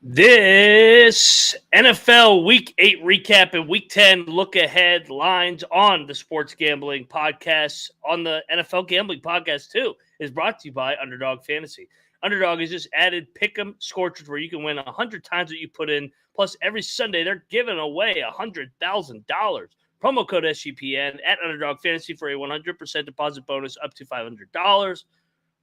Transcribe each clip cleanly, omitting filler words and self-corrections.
This NFL Week 8 recap and Week 10 look ahead lines on the Sports Gambling Podcast, on the NFL Gambling Podcast too, is brought to you by Underdog Fantasy. Underdog has just added Pick'em Scorchers where you can win 100 times what you put in. Plus, every Sunday they're giving away $100,000. Promo code SGPN at Underdog Fantasy for a 100% deposit bonus up to $500.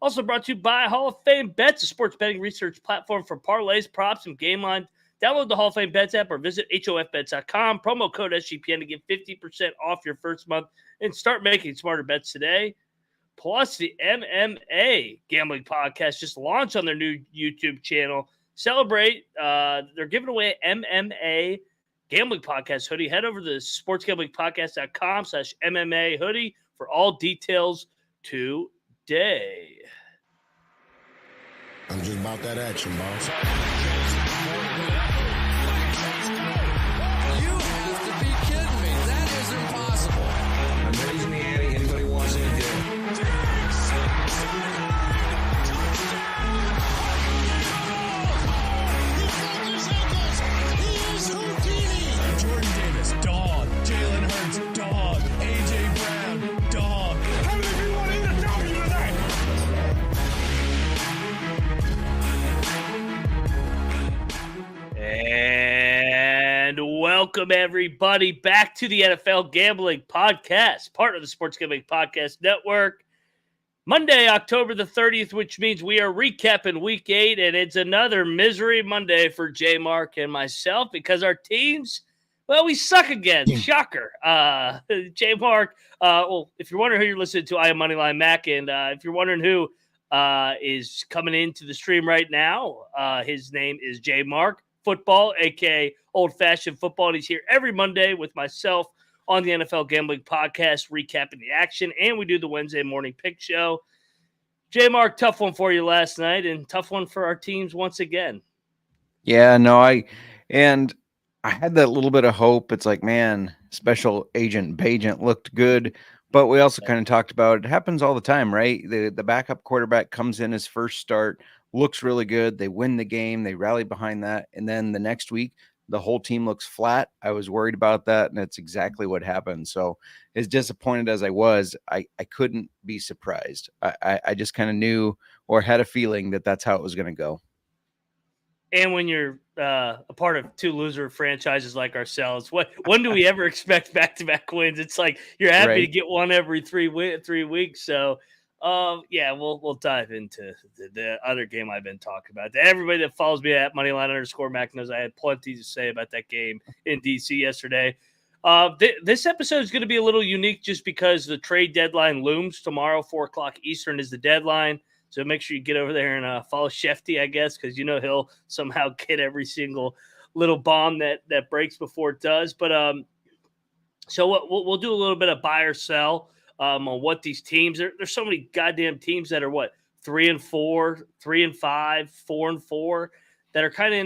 Also brought to you by Hall of Fame Bets, a sports betting research platform for parlays, props, and game line. Download the Hall of Fame Bets app or visit HOFBets.com. Promo code SGPN to get 50% off your first month and start making smarter bets today. Plus, the MMA Gambling Podcast just launched on their new YouTube channel. Celebrate. They're giving away MMA Gambling Podcast hoodie. Head over to sportsgamblingpodcast.com/MMA hoodie for all details today. I'm just about that action, boss. You have to be kidding me. That is impossible. I'm raising the ante. Anybody wants any deal? Jordan Davis, dog. Jalen Hurts, dog. A.J. Brown, dog. How many of you want to eat a W tonight? And welcome, everybody, back to the NFL Gambling Podcast, part of the Sports Gambling Podcast Network. Monday, October the 30th, which means we are recapping Week 8, and it's another misery Monday for JMark and myself because our teams, well, we suck again. Shocker. JMark, well, if you're wondering who you're listening to, I am Moneyline Mac, and if you're wondering who is coming into the stream right now, his name is JMark Football, a.k.a. Old-Fashioned Football, and he's here every Monday with myself on the NFL Gambling Podcast, recapping the action, and we do the Wednesday morning pick show. JMark, tough one for you last night, and tough one for our teams once again. Yeah, no, I had that little bit of hope. It's like, man, Special Agent Bagent looked good, but we also kind of talked about it happens all the time, right? The backup quarterback comes in his first start, looks really good. They win the game. They rally behind that. And then the next week, the whole team looks flat. I was worried about that, and it's exactly what happened. So as disappointed as I was, I couldn't be surprised. I just kind of knew or had a feeling that that's how it was going to go. And when you're a part of two loser franchises like ourselves, when do we ever expect back-to-back wins? It's like you're happy to get one every 3 weeks. So, yeah, we'll dive into the other game I've been talking about. Everybody that follows me at Moneyline_Mac knows I had plenty to say about that game in DC yesterday. This episode is going to be a little unique just because the trade deadline looms tomorrow. 4:00 Eastern is the deadline. So make sure you get over there and follow Shefty, I guess, because you know he'll somehow get every single little bomb that breaks before it does. But so we'll do a little bit of buy or sell on what these teams. There's so many goddamn teams that are 3-4, 3-5, 4-4 that are kind of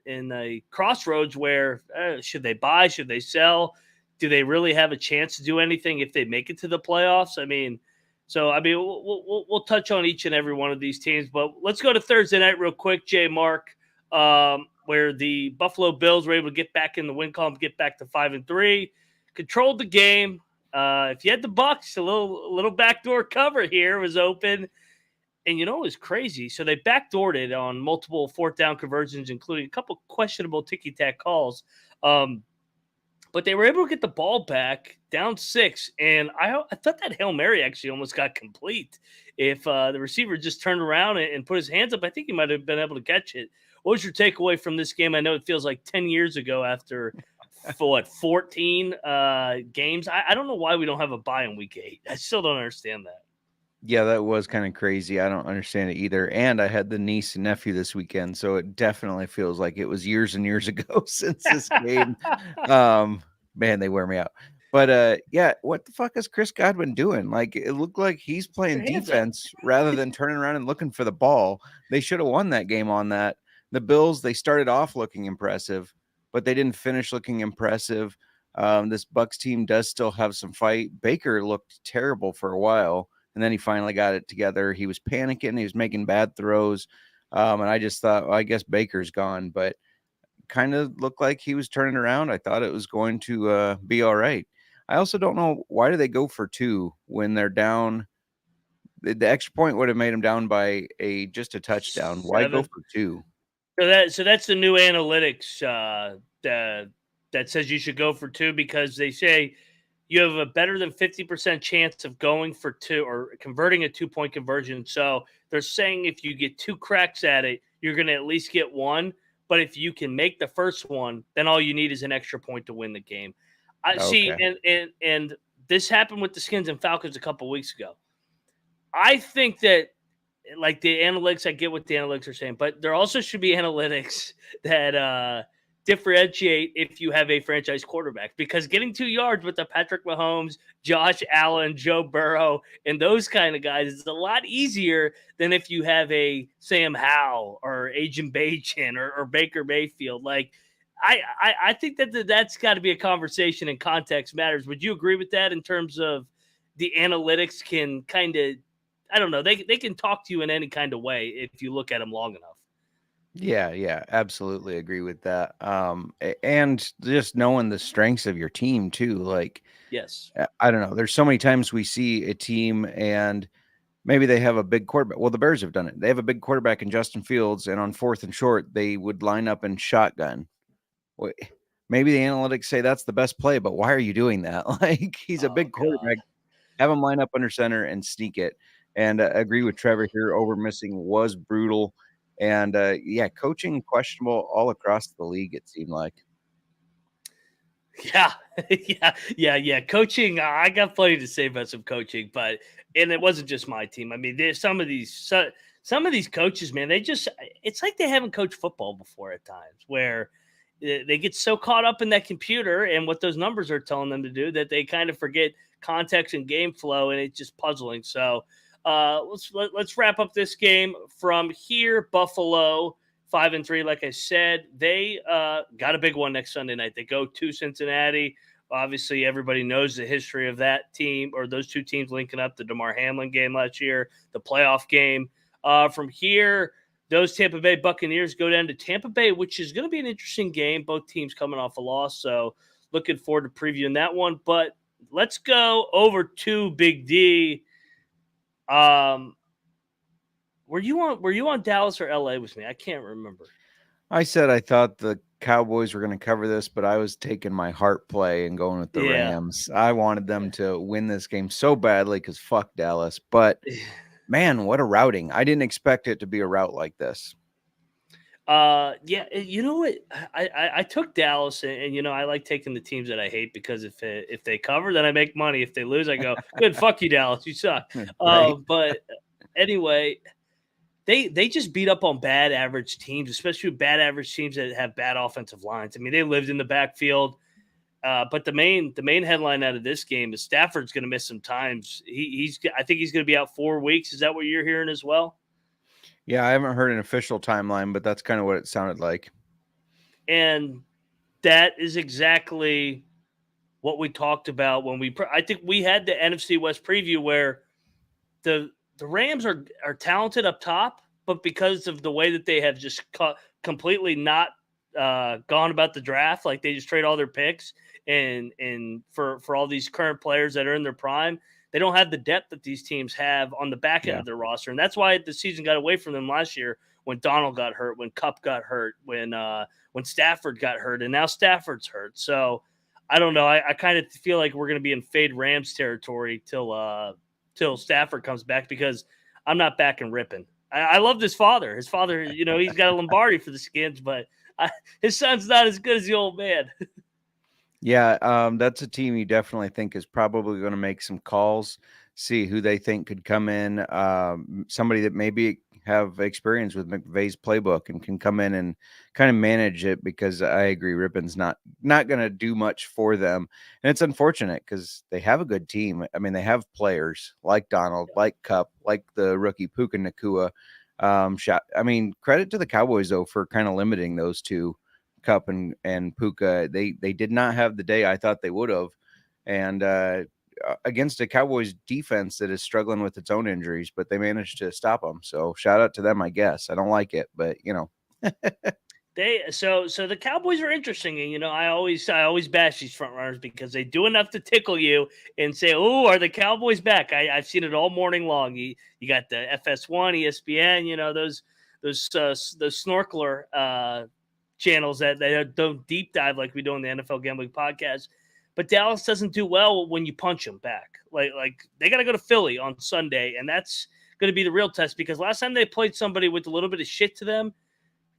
in the crossroads where should they buy, should they sell, do they really have a chance to do anything if they make it to the playoffs? We'll touch on each and every one of these teams, but let's go to Thursday night real quick, JMark, where the Buffalo Bills were able to get back in the win column, get back to 5-3, controlled the game. If you had the Bucs, a little backdoor cover here was open, and it was crazy. So they backdoored it on multiple fourth down conversions, including a couple questionable ticky-tack calls. but they were able to get the ball back down 6. And I thought that Hail Mary actually almost got complete. If the receiver just turned around and put his hands up, I think he might have been able to catch it. What was your takeaway from this game? I know it feels like 10 years ago after, 14 games. I don't know why we don't have a bye in week 8. I still don't understand that. Yeah, that was kind of crazy. I don't understand it either. And I had the niece and nephew this weekend, so it definitely feels like it was years and years ago since this game. Man, they wear me out. But yeah, what the fuck is Chris Godwin doing? Like, it looked like he's playing defense rather than turning around and looking for the ball. They should have won that game on that. The Bills, they started off looking impressive, but they didn't finish looking impressive. This Bucs team does still have some fight. Baker looked terrible for a while, and then he finally got it together. He was panicking. He was making bad throws. And I just thought, well, I guess Baker's gone, but kind of looked like he was turning around. I thought it was going to be all right. I also don't know, why do they go for 2 when they're down? The extra point would have made them down by just a touchdown. 7. Why go for 2? So that's the new analytics that says you should go for 2, because they say you have a better than 50% chance of going for 2 or converting a 2-point conversion. So they're saying if you get 2 cracks at it, you're going to at least get 1. But if you can make the first one, then all you need is an extra point to win the game. I see, and this happened with the Skins and Falcons a couple weeks ago. I think that, like, the analytics, I get what the analytics are saying, but there also should be analytics that differentiate if you have a franchise quarterback, because getting 2 yards with the Patrick Mahomes, Josh Allen, Joe Burrow, and those kind of guys is a lot easier than if you have a Sam Howell or Agent Bajan or Baker Mayfield. Like, I think that's got to be a conversation, and context matters. Would you agree with that in terms of the analytics can kind of, I don't know, they can talk to you in any kind of way if you look at them long enough? Yeah, absolutely agree with that. And just knowing the strengths of your team too. Like, Yes, I don't know. There's so many times we see a team and maybe they have a big quarterback. Well, the Bears have done it. They have a big quarterback in Justin Fields, and on 4th and short, they would line up and shotgun. Maybe the analytics say that's the best play, but why are you doing that? Like, he's a big quarterback. Have him line up under center and sneak it. And agree with Trevor here. Over missing was brutal. And yeah, coaching questionable all across the league, it seemed like. Yeah, yeah. Coaching, I got plenty to say about some coaching, but it wasn't just my team. I mean, there's some of these coaches, man. It's like they haven't coached football before at times, where they get so caught up in that computer and what those numbers are telling them to do that they kind of forget context and game flow, and it's just puzzling. So let's wrap up this game from here. Buffalo 5-3, like I said, they got a big one next Sunday night. They go to Cincinnati. Obviously, everybody knows the history of that team, or those two teams linking up, the DeMar Hamlin game last year, the playoff game. From here, those Tampa Bay Buccaneers go down to Tampa Bay, which is going to be an interesting game. Both teams coming off a loss, so looking forward to previewing that one. But let's go over to Big D. Were you on Dallas or LA with me? I can't remember. I said I thought the Cowboys were going to cover this, but I was taking my heart play and going with the Rams. I wanted them to win this game so badly because fuck Dallas. But man, what a routing. I didn't expect it to be a rout like this. Yeah, you know what? I took Dallas, and you know, I like taking the teams that I hate, because if they cover, then I make money. If they lose, I go, good, fuck you, Dallas, you suck. Right. But anyway, they just beat up on bad average teams, especially bad average teams that have bad offensive lines. I mean, they lived in the backfield. But the main headline out of this game is Stafford's going to miss some times. I think he's going to be out 4 weeks. Is that what you're hearing as well? Yeah, I haven't heard an official timeline, but that's kind of what it sounded like. And that is exactly what we talked about when I think we had the NFC West preview, where the Rams are talented up top, but because of the way that they have just completely not gone about the draft, like they just trade all their picks and for all these current players that are in their prime, they don't have the depth that these teams have on the back end of their roster. And that's why the season got away from them last year, when Donald got hurt, when Kupp got hurt, when Stafford got hurt, and now Stafford's hurt. So I don't know. I kind of feel like we're going to be in fade Rams territory till Stafford comes back, because I'm not backing Rippon. I loved his father. His father, he's got a Lombardi for the Skins, but his son's not as good as the old man. Yeah, that's a team you definitely think is probably going to make some calls, see who they think could come in. Somebody that maybe have experience with McVay's playbook and can come in and kind of manage it, because I agree Rippon's not going to do much for them. And it's unfortunate because they have a good team. I mean, they have players like Donald, like Cup, like the rookie Puka Nacua. Credit to the Cowboys, though, for kind of limiting those two, Cup and Puka. They did not have the day I thought they would have, and against a Cowboys defense that is struggling with its own injuries, but they managed to stop them. So shout out to them, I guess. I don't like it, but So the Cowboys are interesting, and I always bash these front runners because they do enough to tickle you and say, "Oh, are the Cowboys back?" I've seen it all morning long. You got the FS1, ESPN, those snorkeler channels that don't deep dive like we do on the NFL Gambling Podcast. But Dallas doesn't do well when you punch them back. Like they got to go to Philly on Sunday, and that's going to be the real test, because last time they played somebody with a little bit of shit to them,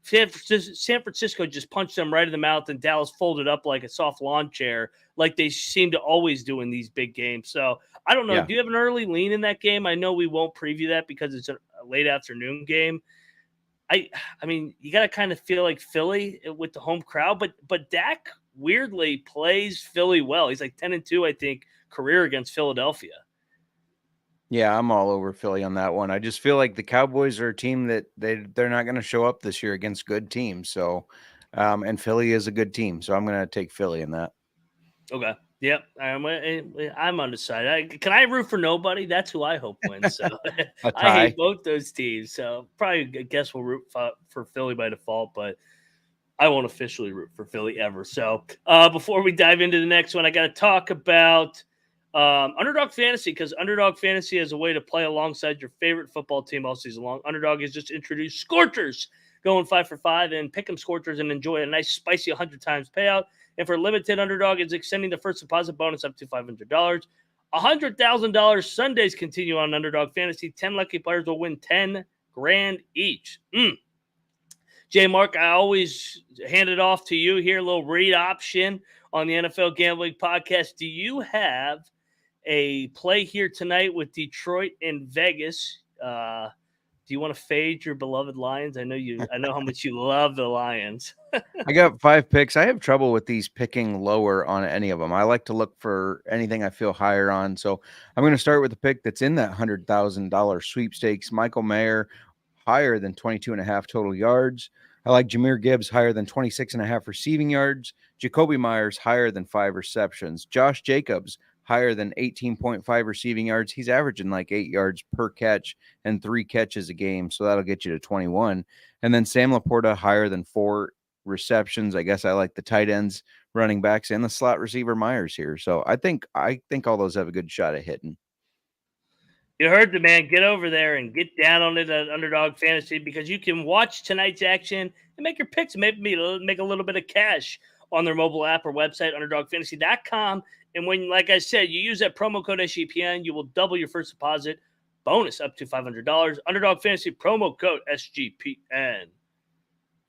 San Francisco just punched them right in the mouth, and Dallas folded up like a soft lawn chair, like they seem to always do in these big games. So I don't know. Yeah. Do you have an early lean in that game? I know we won't preview that because it's a late afternoon game. I mean, you got to kind of feel like Philly with the home crowd, but Dak weirdly plays Philly well. He's like 10-2, I think, career against Philadelphia. Yeah, I'm all over Philly on that one. I just feel like the Cowboys are a team that they're not going to show up this year against good teams. So, and Philly is a good team, so I'm going to take Philly in that. Okay. Yep. I'm undecided. Can I root for nobody? That's who I hope wins. So I hate both those teams. So probably, I guess we'll root for Philly by default, but I won't officially root for Philly ever. So before we dive into the next one, I got to talk about Underdog Fantasy, because Underdog Fantasy is a way to play alongside your favorite football team all season long. Underdog has just introduced Scorchers, going 5 for 5, and pick 'em Scorchers and enjoy a nice spicy 100 times payout. And for limited, Underdog is extending the first deposit bonus up to $500. $100,000 Sundays continue on Underdog Fantasy. 10 lucky players will win $10,000 each. JMark, I always hand it off to you here. A little read option on the NFL Gambling Podcast. Do you have a play here tonight with Detroit and Vegas? Do you want to fade your beloved Lions? I know how much you love the Lions. I got 5 picks. I have trouble with these picking lower on any of them. I like to look for anything I feel higher on. So I'm going to start with a pick that's in that $100,000 sweepstakes. Michael Mayer, higher than 22.5 total yards. I like Jahmyr Gibbs, higher than 26.5 receiving yards. Jacoby Myers, higher than 5 receptions. Josh Jacobs, higher than 18.5 receiving yards. He's averaging like 8 yards per catch and 3 catches a game. So that'll get you to 21. And then Sam Laporta, higher than 4 receptions. I guess I like the tight ends, running backs, and the slot receiver Myers here. So I think all those have a good shot at hitting. You heard the man. Get over there and get down on it at Underdog Fantasy, because you can watch tonight's action and make your picks, maybe make a little bit of cash on their mobile app or website, underdogfantasy.com. And when, like I said, you use that promo code SGPN, you will double your first deposit bonus up to $500. Underdog Fantasy promo code SGPN.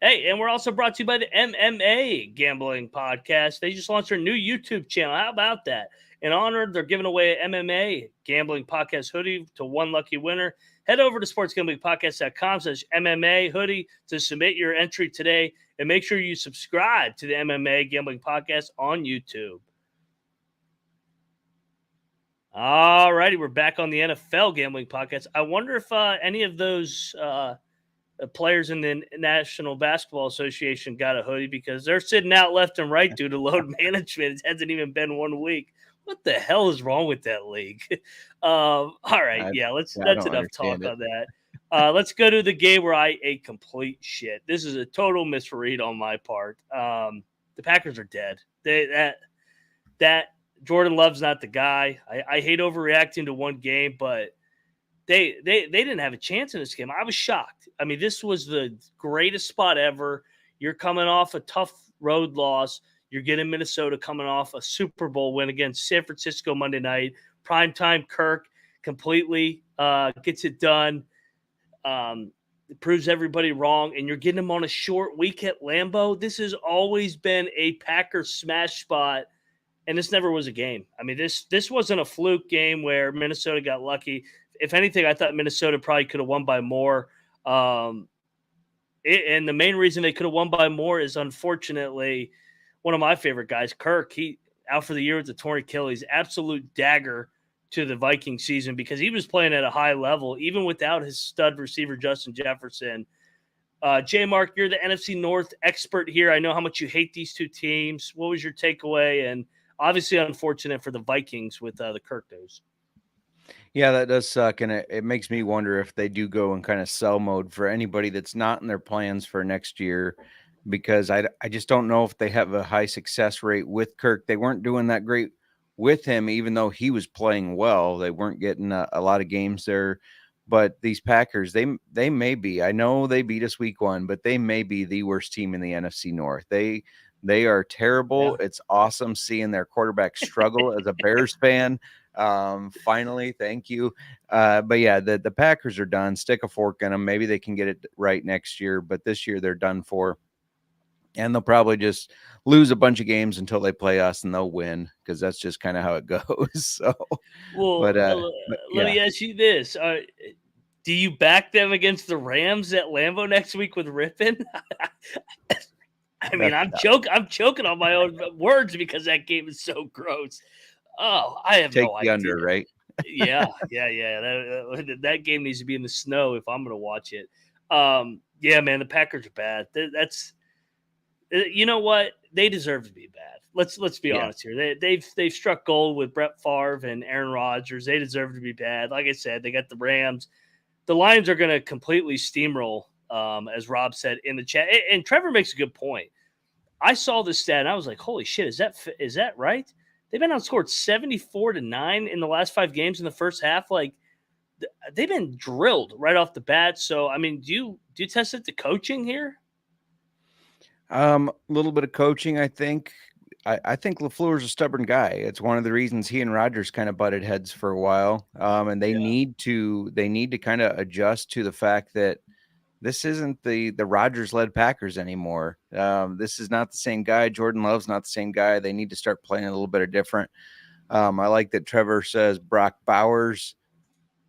Hey, and we're also brought to you by the MMA Gambling Podcast. They just launched their new YouTube channel. How about that? In honor, they're giving away an MMA Gambling Podcast hoodie to one lucky winner. Head over to sportsgamblingpodcast.com/MMA hoodie to submit your entry today. And make sure you subscribe to the MMA Gambling Podcast on YouTube. All righty, we're back on the NFL Gambling Podcast. I wonder if any of those players in the National Basketball Association got a hoodie, because they're sitting out left and right due to load management. It hasn't even been 1 week. What the hell is wrong with that league? All right, that's enough talk on that. Let's go to the game where I ate complete shit. This is a total misread on my part. The Packers are dead. That Jordan Love's not the guy. I hate overreacting to one game, but they didn't have a chance in this game. I was shocked. I mean, this was the greatest spot ever. You're coming off a tough road loss. You're getting Minnesota coming off a Super Bowl win against San Francisco Monday night. Primetime Kirk completely gets it done. It proves everybody wrong, and you're getting them on a short week at Lambeau. This has always been a Packers smash spot, and this never was a game. I mean, this wasn't a fluke game where Minnesota got lucky. If anything, I thought Minnesota probably could have won by more. And the main reason they could have won by more is, unfortunately, one of my favorite guys, Kirk, he out for the year with the torn Achilles, absolute dagger to the Viking season because he was playing at a high level, even without his stud receiver, Justin Jefferson. JMark, you're the NFC North expert here. I know how much you hate these two teams. What was your takeaway? And obviously unfortunate for the Vikings with the Kirk news. Yeah, that does suck, and it makes me wonder if they do go in kind of sell mode for anybody that's not in their plans for next year, because I just don't know if they have a high success rate with Kirk. They weren't doing that great with him, even though he was playing well. They weren't getting a lot of games there. But these Packers, they may be. I know they beat us week 1, but they may be the worst team in the NFC North. They are terrible. Yeah. It's awesome seeing their quarterback struggle as a Bears fan. Finally, thank you. But yeah, the Packers are done. Stick a fork in them. Maybe they can get it right next year, but this year they're done for. And they'll probably just lose a bunch of games until they play us, and they'll win because that's just kind of how it goes. So, well, let me ask you this: do you back them against the Rams at Lambeau next week with Rippin? I mean, I'm choking on my own words because that game is so gross. Oh, I have no idea. Under, right? yeah. That game needs to be in the snow if I'm going to watch it. Yeah, man, the Packers are bad. That's. You know what? They deserve to be bad. Let's be honest here. They've struck gold with Brett Favre and Aaron Rodgers. They deserve to be bad. Like I said, they got the Rams. The Lions are going to completely steamroll, as Rob said in the chat. And Trevor makes a good point. I saw this stat and I was like, "Holy shit! Is that right?" They've been outscored 74-9 in the last 5 games in the first half. Like they've been drilled right off the bat. So I mean, do you test it to coaching here? A little bit of coaching, I think. I think LaFleur's a stubborn guy. It's one of the reasons he and Rodgers kind of butted heads for a while. And they need to kind of adjust to the fact that this isn't the Rodgers-led Packers anymore. This is not the same guy. Jordan Love's not the same guy. They need to start playing a little bit of different. I like that Trevor says Brock Bowers.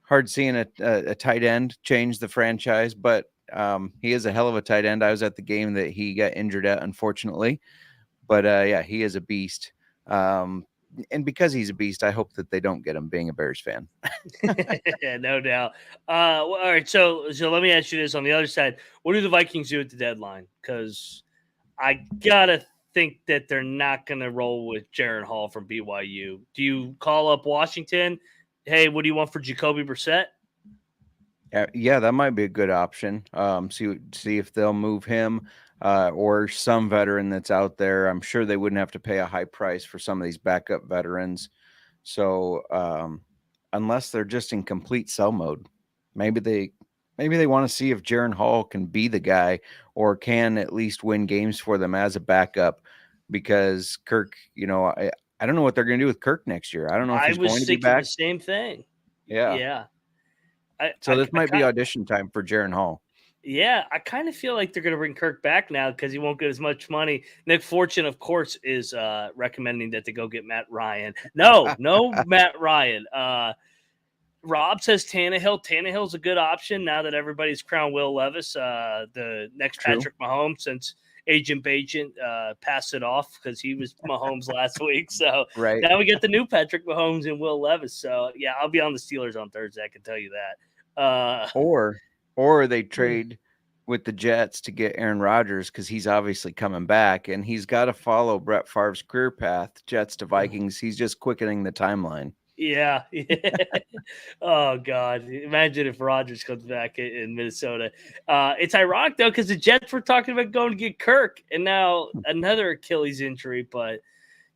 Hard seeing a tight end change the franchise, but he is a hell of a tight end. I was at the game that he got injured at, unfortunately. But yeah, he is a beast. And because he's a beast, I hope that they don't get him being a Bears fan. No doubt. Well, all right, so let me ask you this on the other side. What do the Vikings do at the deadline? Because I gotta think that they're not gonna roll with Jaron Hall from BYU. Do you call up Washington? Hey, what do you want for Jacoby Brissett? Yeah, that might be a good option. See if they'll move him or some veteran that's out there. I'm sure they wouldn't have to pay a high price for some of these backup veterans. So unless they're just in complete sell mode, maybe they want to see if Jaron Hall can be the guy or can at least win games for them as a backup. Because Kirk, I don't know what they're going to do with Kirk next year. I don't know if he's going to be back. The same thing. Yeah. This might be audition time for Jaron Hall. Yeah, I kind of feel like they're going to bring Kirk back now because he won't get as much money. Nick Fortune, of course, is recommending that they go get Matt Ryan. No Matt Ryan. Rob says Tannehill. Tannehill's a good option now that everybody's crowned Will Levis, the next True. Patrick Mahomes, since Agent Bajent passed it off because he was Mahomes last week. So right. Now we get the new Patrick Mahomes and Will Levis. So, yeah, I'll be on the Steelers on Thursday. I can tell you that. Or they trade with the Jets to get Aaron Rodgers because he's obviously coming back and he's got to follow Brett Favre's career path, Jets to Vikings. He's just quickening the timeline. Yeah. Oh, God. Imagine if Rodgers comes back in Minnesota. It's ironic, though, because the Jets were talking about going to get Kirk and now another Achilles injury. But,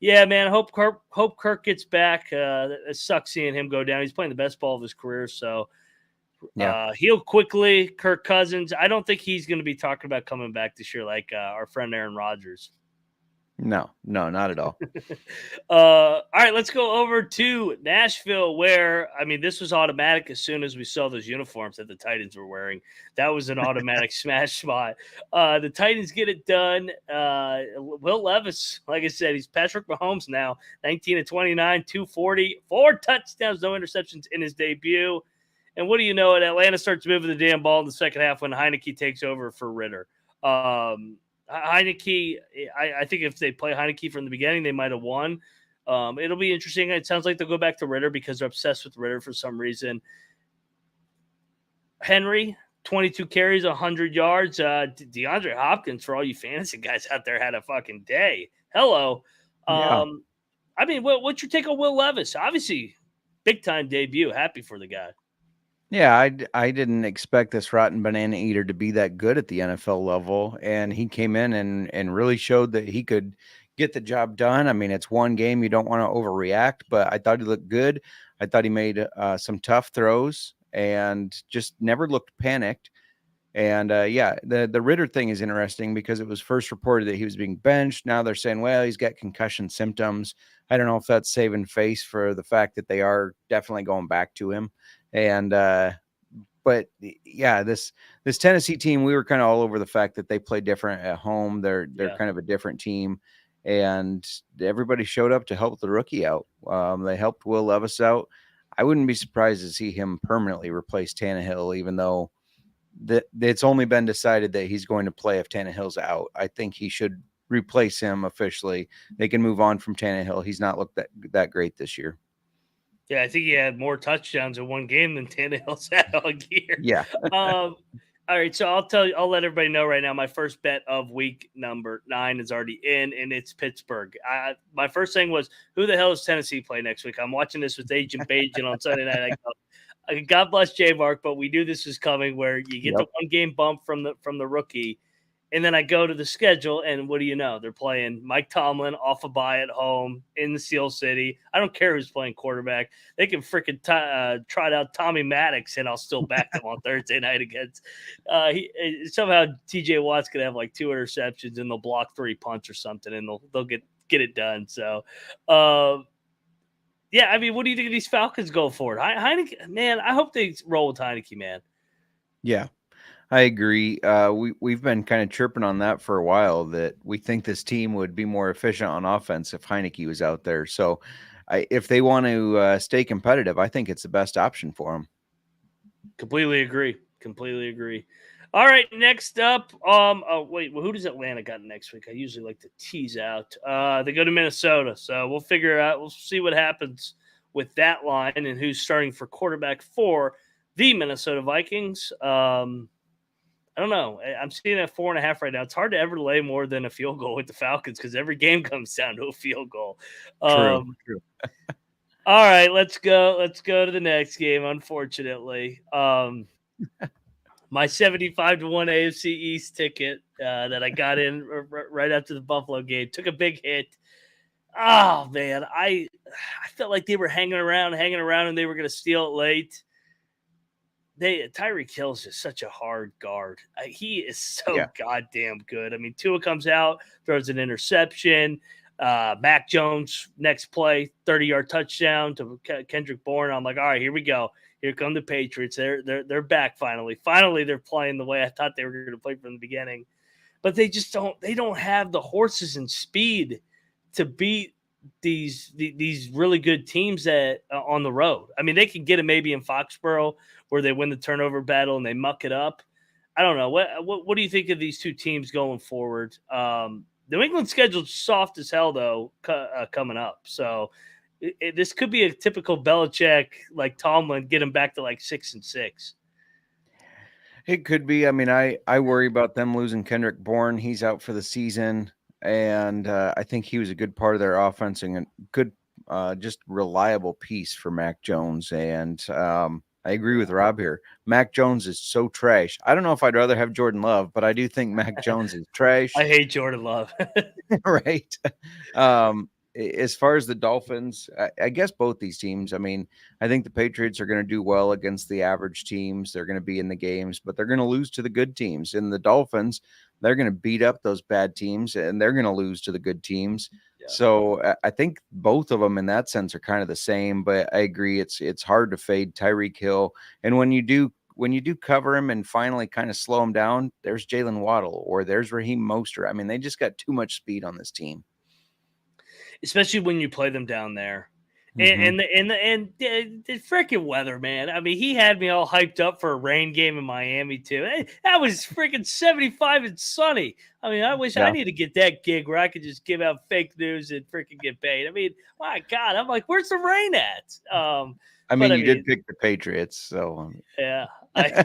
yeah, man, hope Kirk gets back. It sucks seeing him go down. He's playing the best ball of his career, so heal quickly. Kirk Cousins, I don't think he's going to be talking about coming back this year like our friend Aaron Rodgers. No, not at all. All right, let's go over to Nashville, where I mean, this was automatic as soon as we saw those uniforms that the Titans were wearing. That was an automatic smash spot. The Titans get it done. Will Levis, like I said, he's Patrick Mahomes now, 19 of 29, 240, 4 touchdowns, no interceptions in his debut. And what do you know? Atlanta starts moving the damn ball in the second half when Heineke takes over for Ritter. Heineke, I think if they play Heineke from the beginning, they might have won. It'll be interesting. It sounds like they'll go back to Ritter because they're obsessed with Ritter for some reason. Henry, 22 carries, 100 yards. DeAndre Hopkins, for all you fantasy guys out there, had a fucking day. Hello. Yeah. I mean, what's your take on Will Levis? Obviously, big-time debut. Happy for the guy. Yeah, I didn't expect this rotten banana eater to be that good at the NFL level, and he came in and really showed that he could get the job done. I mean, it's one game, you don't want to overreact, but I thought he looked good. I thought he made some tough throws and just never looked panicked. And yeah, the Ritter thing is interesting because it was first reported that he was being benched. Now they're saying, well, he's got concussion symptoms. I don't know if that's saving face for the fact that they are definitely going back to him. And but yeah, this Tennessee team, we were kind of all over the fact that they play different at home. They're kind of a different team, and everybody showed up to help the rookie out. They helped Will Levis out. I wouldn't be surprised to see him permanently replace Tannehill, even though it's only been decided that he's going to play if Tannehill's out. I think he should replace him officially. They can move on from Tannehill. He's not looked that great this year. Yeah, I think he had more touchdowns in one game than Tannehill's had all year. Yeah. All right, so I'll let everybody know right now. My first bet of week number 9 is already in, and it's Pittsburgh. My first thing was, who the hell does Tennessee play next week? I'm watching this with Agent Bajan on Sunday night. I go, God bless JMark, but we knew this was coming, where you get the one game bump from the rookie. And then I go to the schedule, and what do you know? They're playing Mike Tomlin off a bye at home in the Steel City. I don't care who's playing quarterback. They can freaking trot out Tommy Maddox, and I'll still back them on Thursday night against. Somehow TJ Watt's gonna have like 2 interceptions, and they'll block 3 punts or something, and they'll get it done. So, yeah, I mean, what do you think of these Falcons go forward? Heineke, man, I hope they roll with Heineke, man. Yeah. I agree. We've been kind of chirping on that for a while, that we think this team would be more efficient on offense if Heineke was out there. So if they want to stay competitive, I think it's the best option for them. Completely agree. All right, next up. Wait, who does Atlanta got next week? I usually like to tease out. They go to Minnesota, so we'll figure out. We'll see what happens with that line and who's starting for quarterback for the Minnesota Vikings. I don't know. I'm seeing at 4.5 right now. It's hard to ever lay more than a field goal with the Falcons because every game comes down to a field goal. True. All right, let's go. Let's go to the next game. Unfortunately, my 75-1 AFC East ticket that I got in right after the Buffalo game took a big hit. Oh man, I felt like they were hanging around, and they were going to steal it late. Tyreek Hill's just such a hard guard. He is so goddamn good. I mean, Tua comes out, throws an interception. Mac Jones, next play, 30-yard touchdown to Kendrick Bourne. I'm like, all right, here we go. Here come the Patriots. They're back finally. Finally, they're playing the way I thought they were going to play from the beginning. But they just don't. They don't have the horses and speed to beat these really good teams that on the road. I mean, they could get it maybe in Foxborough where they win the turnover battle and they muck it up. I don't know. What do you think of these two teams going forward? New England's schedule's soft as hell though, coming up. So this could be a typical Belichick, like Tomlin, get them back to like 6-6. It could be. I mean, I worry about them losing Kendrick Bourne. He's out for the season. And I think he was a good part of their offense and a good, just reliable piece for Mac Jones. And I agree with Rob here. Mac Jones is so trash. I don't know if I'd rather have Jordan Love, but I do think Mac Jones is trash. I hate Jordan Love. Right. as far as the Dolphins, I guess both these teams, I mean, I think the Patriots are going to do well against the average teams. They're going to be in the games, but they're going to lose to the good teams. And the Dolphins, they're going to beat up those bad teams and they're going to lose to the good teams. Yeah. So I think both of them in that sense are kind of the same, but I agree it's hard to fade Tyreek Hill. And when you do cover him and finally kind of slow him down, there's Jalen Waddle or there's Raheem Mostert. I mean, they just got too much speed on this team, especially when you play them down there. Mm-hmm. And the freaking weather, man. I mean, he had me all hyped up for a rain game in Miami too. That was freaking 75 and sunny. I mean, I wish I need to get that gig where I could just give out fake news and freaking get paid. I mean, my God, I'm like, where's the rain at? I mean, you did pick the Patriots, so yeah, I know.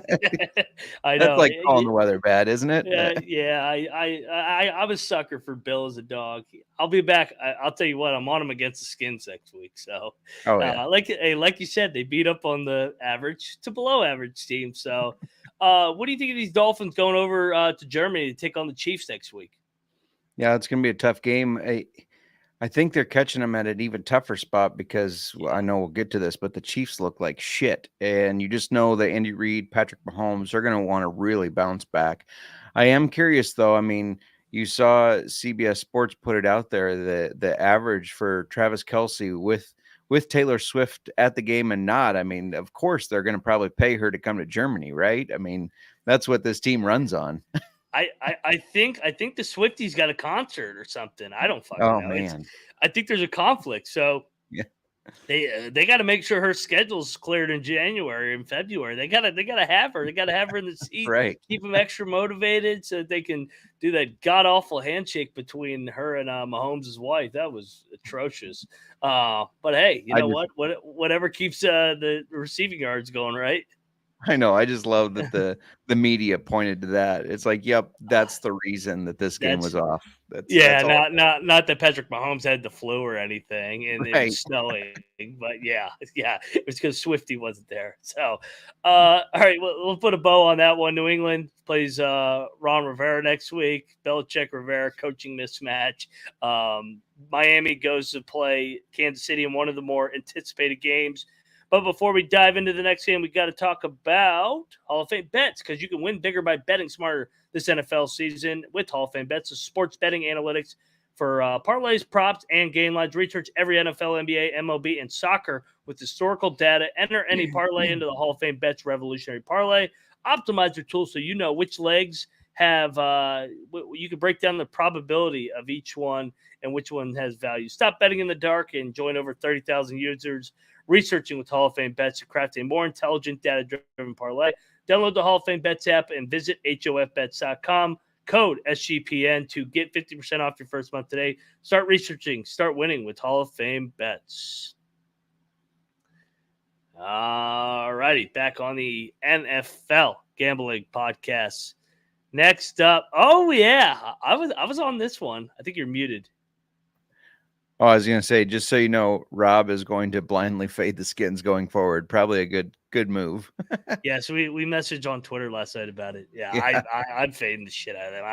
That's like calling the weather bad, isn't it? Yeah. I'm a sucker for Bill as a dog. I'll be back. I'll tell you what, I'm on him against the Skins next week. So, like you said, they beat up on the average to below average team. So, what do you think of these Dolphins going over to Germany to take on the Chiefs next week? Yeah, it's going to be a tough game. I think they're catching them at an even tougher spot because I know we'll get to this, but the Chiefs look like shit. And you just know that Andy Reid, Patrick Mahomes, they're going to want to really bounce back. I am curious, though. I mean, you saw CBS Sports put it out there, the average for Travis Kelce with Taylor Swift at the game and not. I mean, of course, they're going to probably pay her to come to Germany, right? I mean, that's what this team runs on. I think the Swifties got a concert or something. I don't fucking know. Man. I think there's a conflict. So yeah, they got to make sure her schedule's cleared in January and February. They gotta have her. They gotta have her in the seat. Right. Keep them extra motivated so that they can do that god awful handshake between her and Mahomes' wife. That was atrocious. But hey, you know what? Whatever keeps the receiving yards going, right? I know. I just love that the media pointed to that. It's like, yep, that's the reason that this game was off. That's not that Patrick Mahomes had the flu or anything, and it was snowing. But yeah, it was because Swifty wasn't there. So, all right, we'll put a bow on that one. New England plays Ron Rivera next week. Belichick Rivera coaching mismatch. Miami goes to play Kansas City in one of the more anticipated games. But before we dive into the next game, we got to talk about Hall of Fame bets because you can win bigger by betting smarter this NFL season with Hall of Fame bets. The sports betting analytics for parlays, props, and game lines. Research every NFL, NBA, MLB, and soccer with historical data. Enter any parlay into the Hall of Fame bets revolutionary parlay. Optimize your tool so you know which legs have you can break down the probability of each one and which one has value. Stop betting in the dark and join over 30,000 users researching with Hall of Fame bets to craft a more intelligent, data-driven parlay. Download the Hall of Fame bets app and visit hofbets.com. Code SGPN to get 50% off your first month today. Start researching, start winning with Hall of Fame bets. All righty, back on the NFL gambling podcast. Next up, I was on this one. I think you're muted. Oh, I was going to say, just so you know, Rob is going to blindly fade the Skins going forward. Probably a good move. Yeah, so we messaged on Twitter last night about it. Yeah. I'm fading the shit out of them.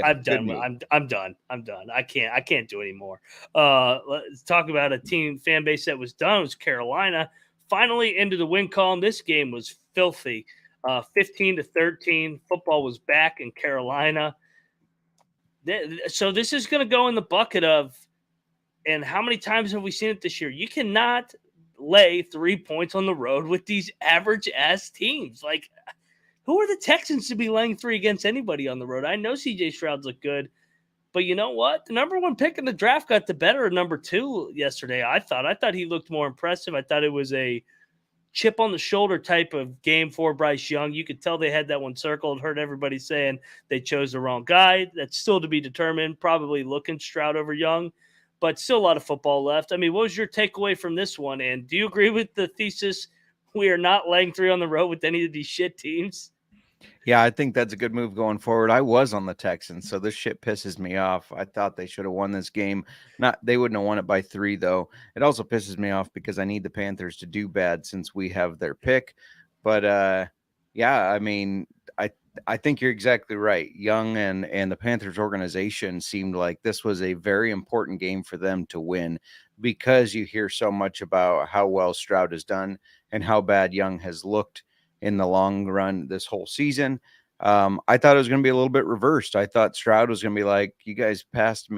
I'm done. I'm done. I can't do anymore. Let's talk about a team fan base that was done. It was Carolina. Finally into the win column. This game was filthy. 15-13. Football was back in Carolina. So this is going to go in the bucket of, and how many times have we seen it this year? You cannot lay 3 points on the road with these average-ass teams. Like, who are the Texans to be laying 3 against anybody on the road? I know C.J. Stroud's look good, but you know what? The number 1 pick in the draft got the better of number 2 yesterday, I thought he looked more impressive. I thought it was a chip-on-the-shoulder type of game for Bryce Young. You could tell they had that one circled. Heard everybody saying they chose the wrong guy. That's still to be determined. Probably looking Stroud over Young. But still a lot of football left. I mean, what was your takeaway from this one? And do you agree with the thesis we are not laying 3 on the road with any of these shit teams? Yeah, I think that's a good move going forward. I was on the Texans, so this shit pisses me off. I thought they should have won this game. They wouldn't have won it by 3, though. It also pisses me off because I need the Panthers to do bad since we have their pick. But, yeah, I mean, I think you're exactly right. Young and the Panthers organization seemed like this was a very important game for them to win, because you hear so much about how well Stroud has done and how bad Young has looked in the long run this whole season. I thought it was going to be a little bit reversed. I thought Stroud was going to be like, "You guys passed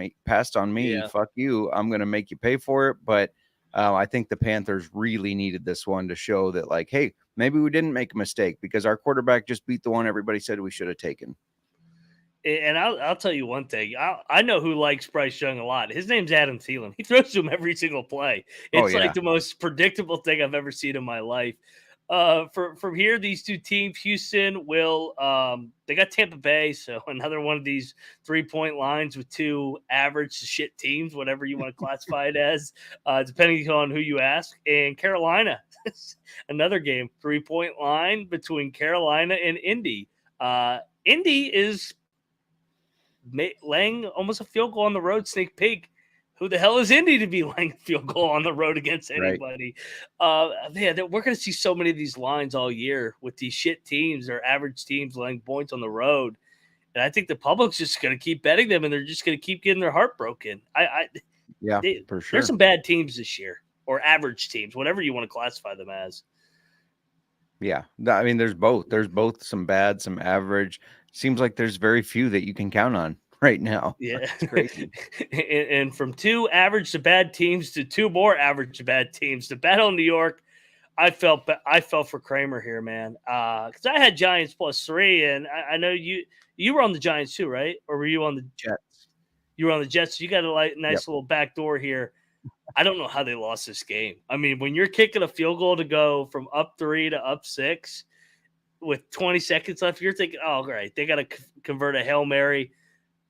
on me. Yeah. Fuck you. I'm going to make you pay for it." But I think the Panthers really needed this one to show that, like, hey, maybe we didn't make a mistake because our quarterback just beat the one everybody said we should have taken. And I'll tell you one thing. I know who likes Bryce Young a lot. His name's Adam Thielen. He throws to him every single play. It's yeah. like the most predictable thing I've ever seen in my life. From here, these two teams, Houston will they got Tampa Bay, so another one of these 3-point lines with two average shit teams, whatever you want to classify it as, depending on who you ask. And Carolina, another game, 3-point line between Carolina and Indy. Indy is laying almost a field goal on the road, sneak peek. Who the hell is Indy to be laying a field goal on the road against anybody? Right. We're going to see so many of these lines all year with these shit teams or average teams laying points on the road. And I think the public's just going to keep betting them, and they're just going to keep getting their heart broken. For sure. There's some bad teams this year, or average teams, whatever you want to classify them as. Yeah. I mean, there's both. There's both some bad, some average. Seems like there's very few that you can count on right now. Yeah. It's crazy. and from two average to bad teams to two more average to bad teams to battle New York, I felt for Kramer here, man. Because I had Giants +3, and I know you were on the Giants too, right? Or were you on the Jets? You were on the Jets. So you got a nice little back door here. I don't know how they lost this game. I mean, when you're kicking a field goal to go from up 3 to up 6 with 20 seconds left, you're thinking, oh, great, they got to convert a Hail Mary.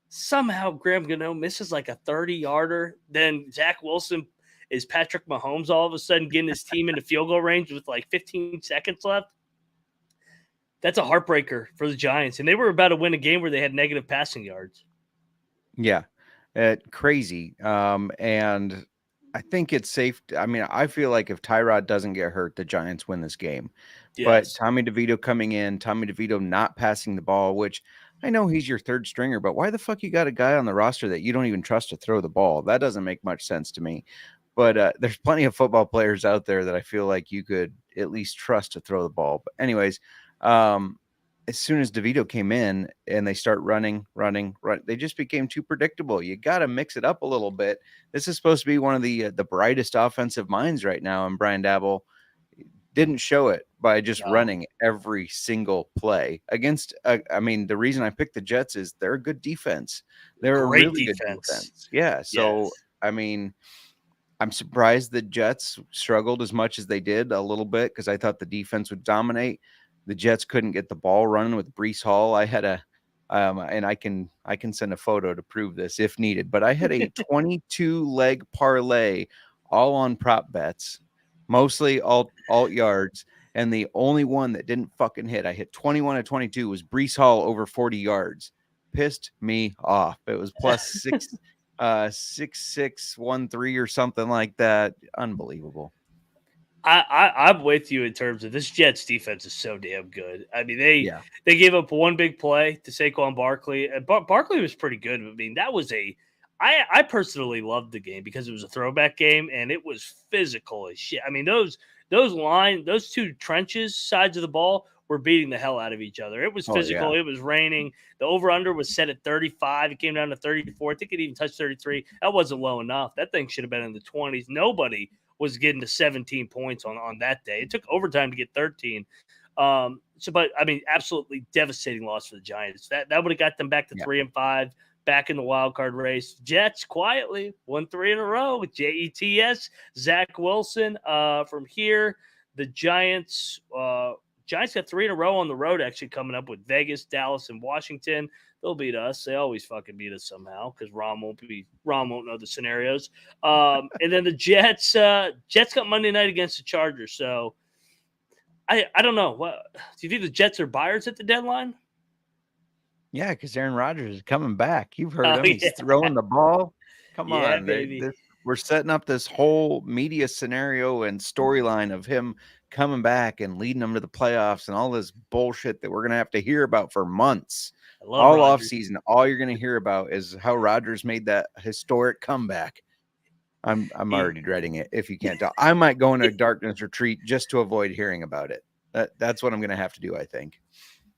Somehow Graham Gano misses like a 30-yarder. Then Zach Wilson is Patrick Mahomes all of a sudden getting his team into field goal range with like 15 seconds left. That's a heartbreaker for the Giants. And they were about to win a game where they had negative passing yards. Yeah, crazy. And I think it's safe. I feel like if Tyrod doesn't get hurt, the Giants win this game. Yes. But Tommy DeVito coming in, Tommy DeVito not passing the ball, which I know he's your third stringer, but why the fuck you got a guy on the roster that you don't even trust to throw the ball? That doesn't make much sense to me. But there's plenty of football players out there that I feel like you could at least trust to throw the ball. But anyways, as soon as DeVito came in and they start running, they just became too predictable. You got to mix it up a little bit. This is supposed to be one of the brightest offensive minds right now, and Brian Daboll didn't show it by just running every single play against. The reason I picked the Jets is they're a good defense. They're a really good defense. Yeah. So, yes. I'm surprised the Jets struggled as much as they did a little bit because I thought the defense would dominate. The Jets couldn't get the ball running with Breece Hall. I had and I can send a photo to prove this if needed, but I had a 22 leg parlay all on prop bets, mostly alt yards. And the only one that didn't fucking hit, I hit 21 to 22, was Breece Hall over 40 yards. Pissed me off. It was plus 6.613 or something like that. Unbelievable. I'm with you in terms of this Jets defense is so damn good. I mean, they gave up one big play to Saquon Barkley. And Barkley was pretty good. I mean, that was I personally loved the game because it was a throwback game and it was physical as shit. I mean, those two trenches, sides of the ball, were beating the hell out of each other. It was physical. It was raining. The over-under was set at 35. It came down to 34. I think it even touched 33. That wasn't low enough. That thing should have been in the 20s. Nobody was getting to 17 points on that day. It took overtime to get 13. But I mean, absolutely devastating loss for the Giants. That would have got them back to 3-5, back in the wild card race. Jets quietly won 3 in a row with Jets. Zach Wilson. From here, the Giants got 3 in a row on the road, actually coming up with Vegas, Dallas, and Washington. They'll beat us. They always fucking beat us somehow because Rom won't know the scenarios. And then the Jets got Monday night against the Chargers. So I don't know. What do you think the Jets are buyers at the deadline? Yeah, because Aaron Rodgers is coming back. You've heard him. He's throwing the ball. Come on, baby. We're setting up this whole media scenario and storyline of him coming back and leading them to the playoffs and all this bullshit that we're going to have to hear about for months. All off season, all you're going to hear about is how Rodgers made that historic comeback. I'm already dreading it. If you can't tell, I might go into a darkness retreat just to avoid hearing about it. That's what I'm going to have to do, I think.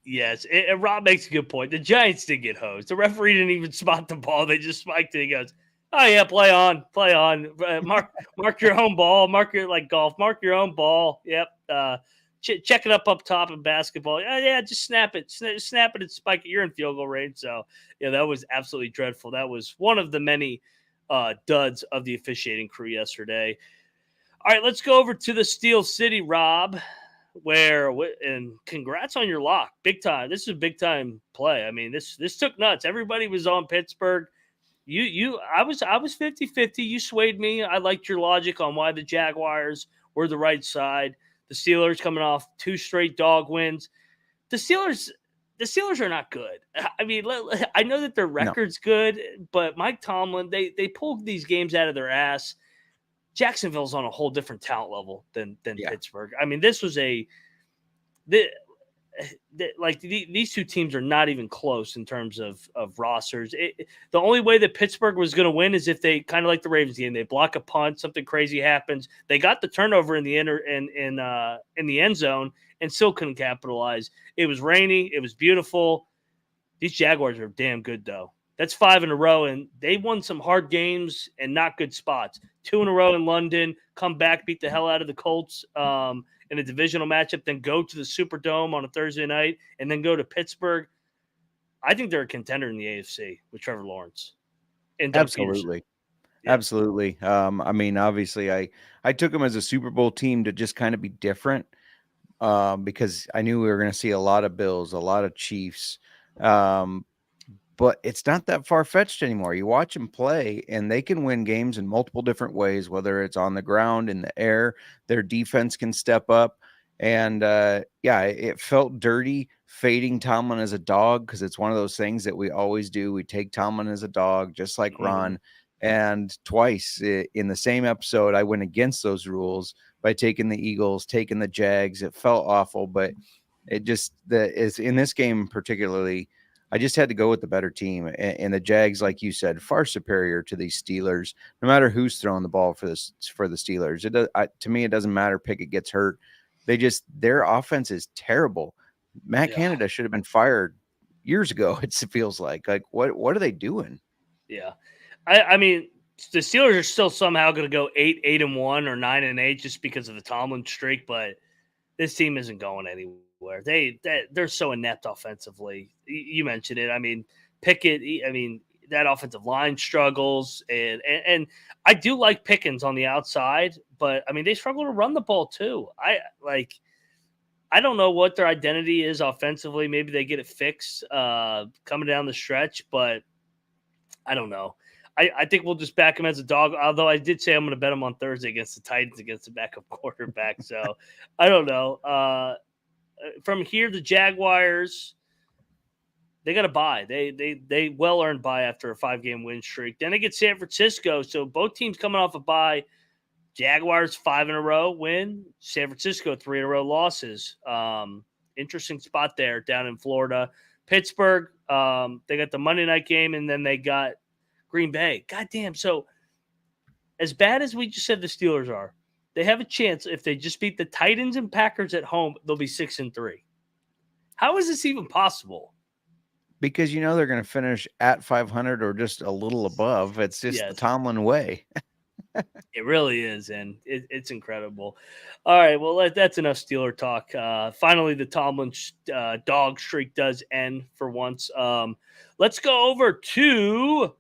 Yes, and Rob makes a good point. The Giants did get hosed. The referee didn't even spot the ball; they just spiked it. He goes, "Oh yeah, play on. Mark your own ball. Mark your like golf. Mark your own ball. Yep. Check it up top in basketball. Yeah, just snap it, snap it, and spike it. You're in field goal range." So yeah, that was absolutely dreadful. That was one of the many duds of the officiating crew yesterday. All right, let's go over to the Steel City, Rob. And congrats on your lock, big time. This is a big time play. I mean, this took nuts. Everybody was on Pittsburgh. I was 50-50. You swayed me. I liked your logic on why the Jaguars were the right side. The Steelers coming off 2 straight dog wins. The Steelers are not good. I mean, I know that their record's good, but Mike Tomlin, they pulled these games out of their ass. Jacksonville's on a whole different talent level than Pittsburgh. I mean, this was these two teams are not even close in terms of rosters. The only way that Pittsburgh was going to win is if they kind of like the Ravens game. They block a punt, something crazy happens. They got the turnover in the end zone and still couldn't capitalize. It was rainy. It was beautiful. These Jaguars are damn good though. That's 5 in a row, and they won some hard games and not good spots. 2 in a row in London, come back, beat the hell out of the Colts in a divisional matchup, then go to the Superdome on a Thursday night, and then go to Pittsburgh. I think they're a contender in the AFC with Trevor Lawrence. And Absolutely. Yeah. Absolutely. I mean, obviously, I took them as a Super Bowl team to just kind of be different because I knew we were going to see a lot of Bills, a lot of Chiefs. But it's not that far-fetched anymore. You watch them play, and they can win games in multiple different ways, whether it's on the ground, in the air. Their defense can step up. And, it felt dirty fading Tomlin as a dog because it's one of those things that we always do. We take Tomlin as a dog, just like Ron. And twice in the same episode, I went against those rules by taking the Eagles, taking the Jags. It felt awful, but it just is in this game particularly – I just had to go with the better team, and the Jags, like you said, far superior to these Steelers. No matter who's throwing the ball for the Steelers, to me it doesn't matter. Pickett gets hurt. Their offense is terrible. Matt Canada should have been fired years ago. It feels like what are they doing? Yeah, I mean the Steelers are still somehow going to go 8-1 or 9-8 just because of the Tomlin streak, but this team isn't going anywhere. They're so inept offensively. You mentioned it. I mean, Pickett. I mean, that offensive line struggles, and I do like Pickens on the outside, but I mean they struggle to run the ball too. I don't know what their identity is offensively. Maybe they get it fixed coming down the stretch, but I don't know. I think we'll just back him as a dog, although I did say I'm going to bet him on Thursday against the Titans against the backup quarterback. So I don't know. From here, the Jaguars, they got a bye. They well-earned bye after a 5-game win streak. Then they get San Francisco. So both teams coming off a bye. Jaguars 5 in a row win. San Francisco 3 in a row losses. Interesting spot there down in Florida. Pittsburgh, they got the Monday night game, and then they got Green Bay. Goddamn. So as bad as we just said the Steelers are, they have a chance if they just beat the Titans and Packers at home, they'll be 6-3. How is this even possible? Because they're going to finish at 500 or just a little above. It's just the Tomlin way. It really is, and it's incredible. All right, well, that's enough Steeler talk. Finally, the Tomlin dog streak does end for once. Let's go over to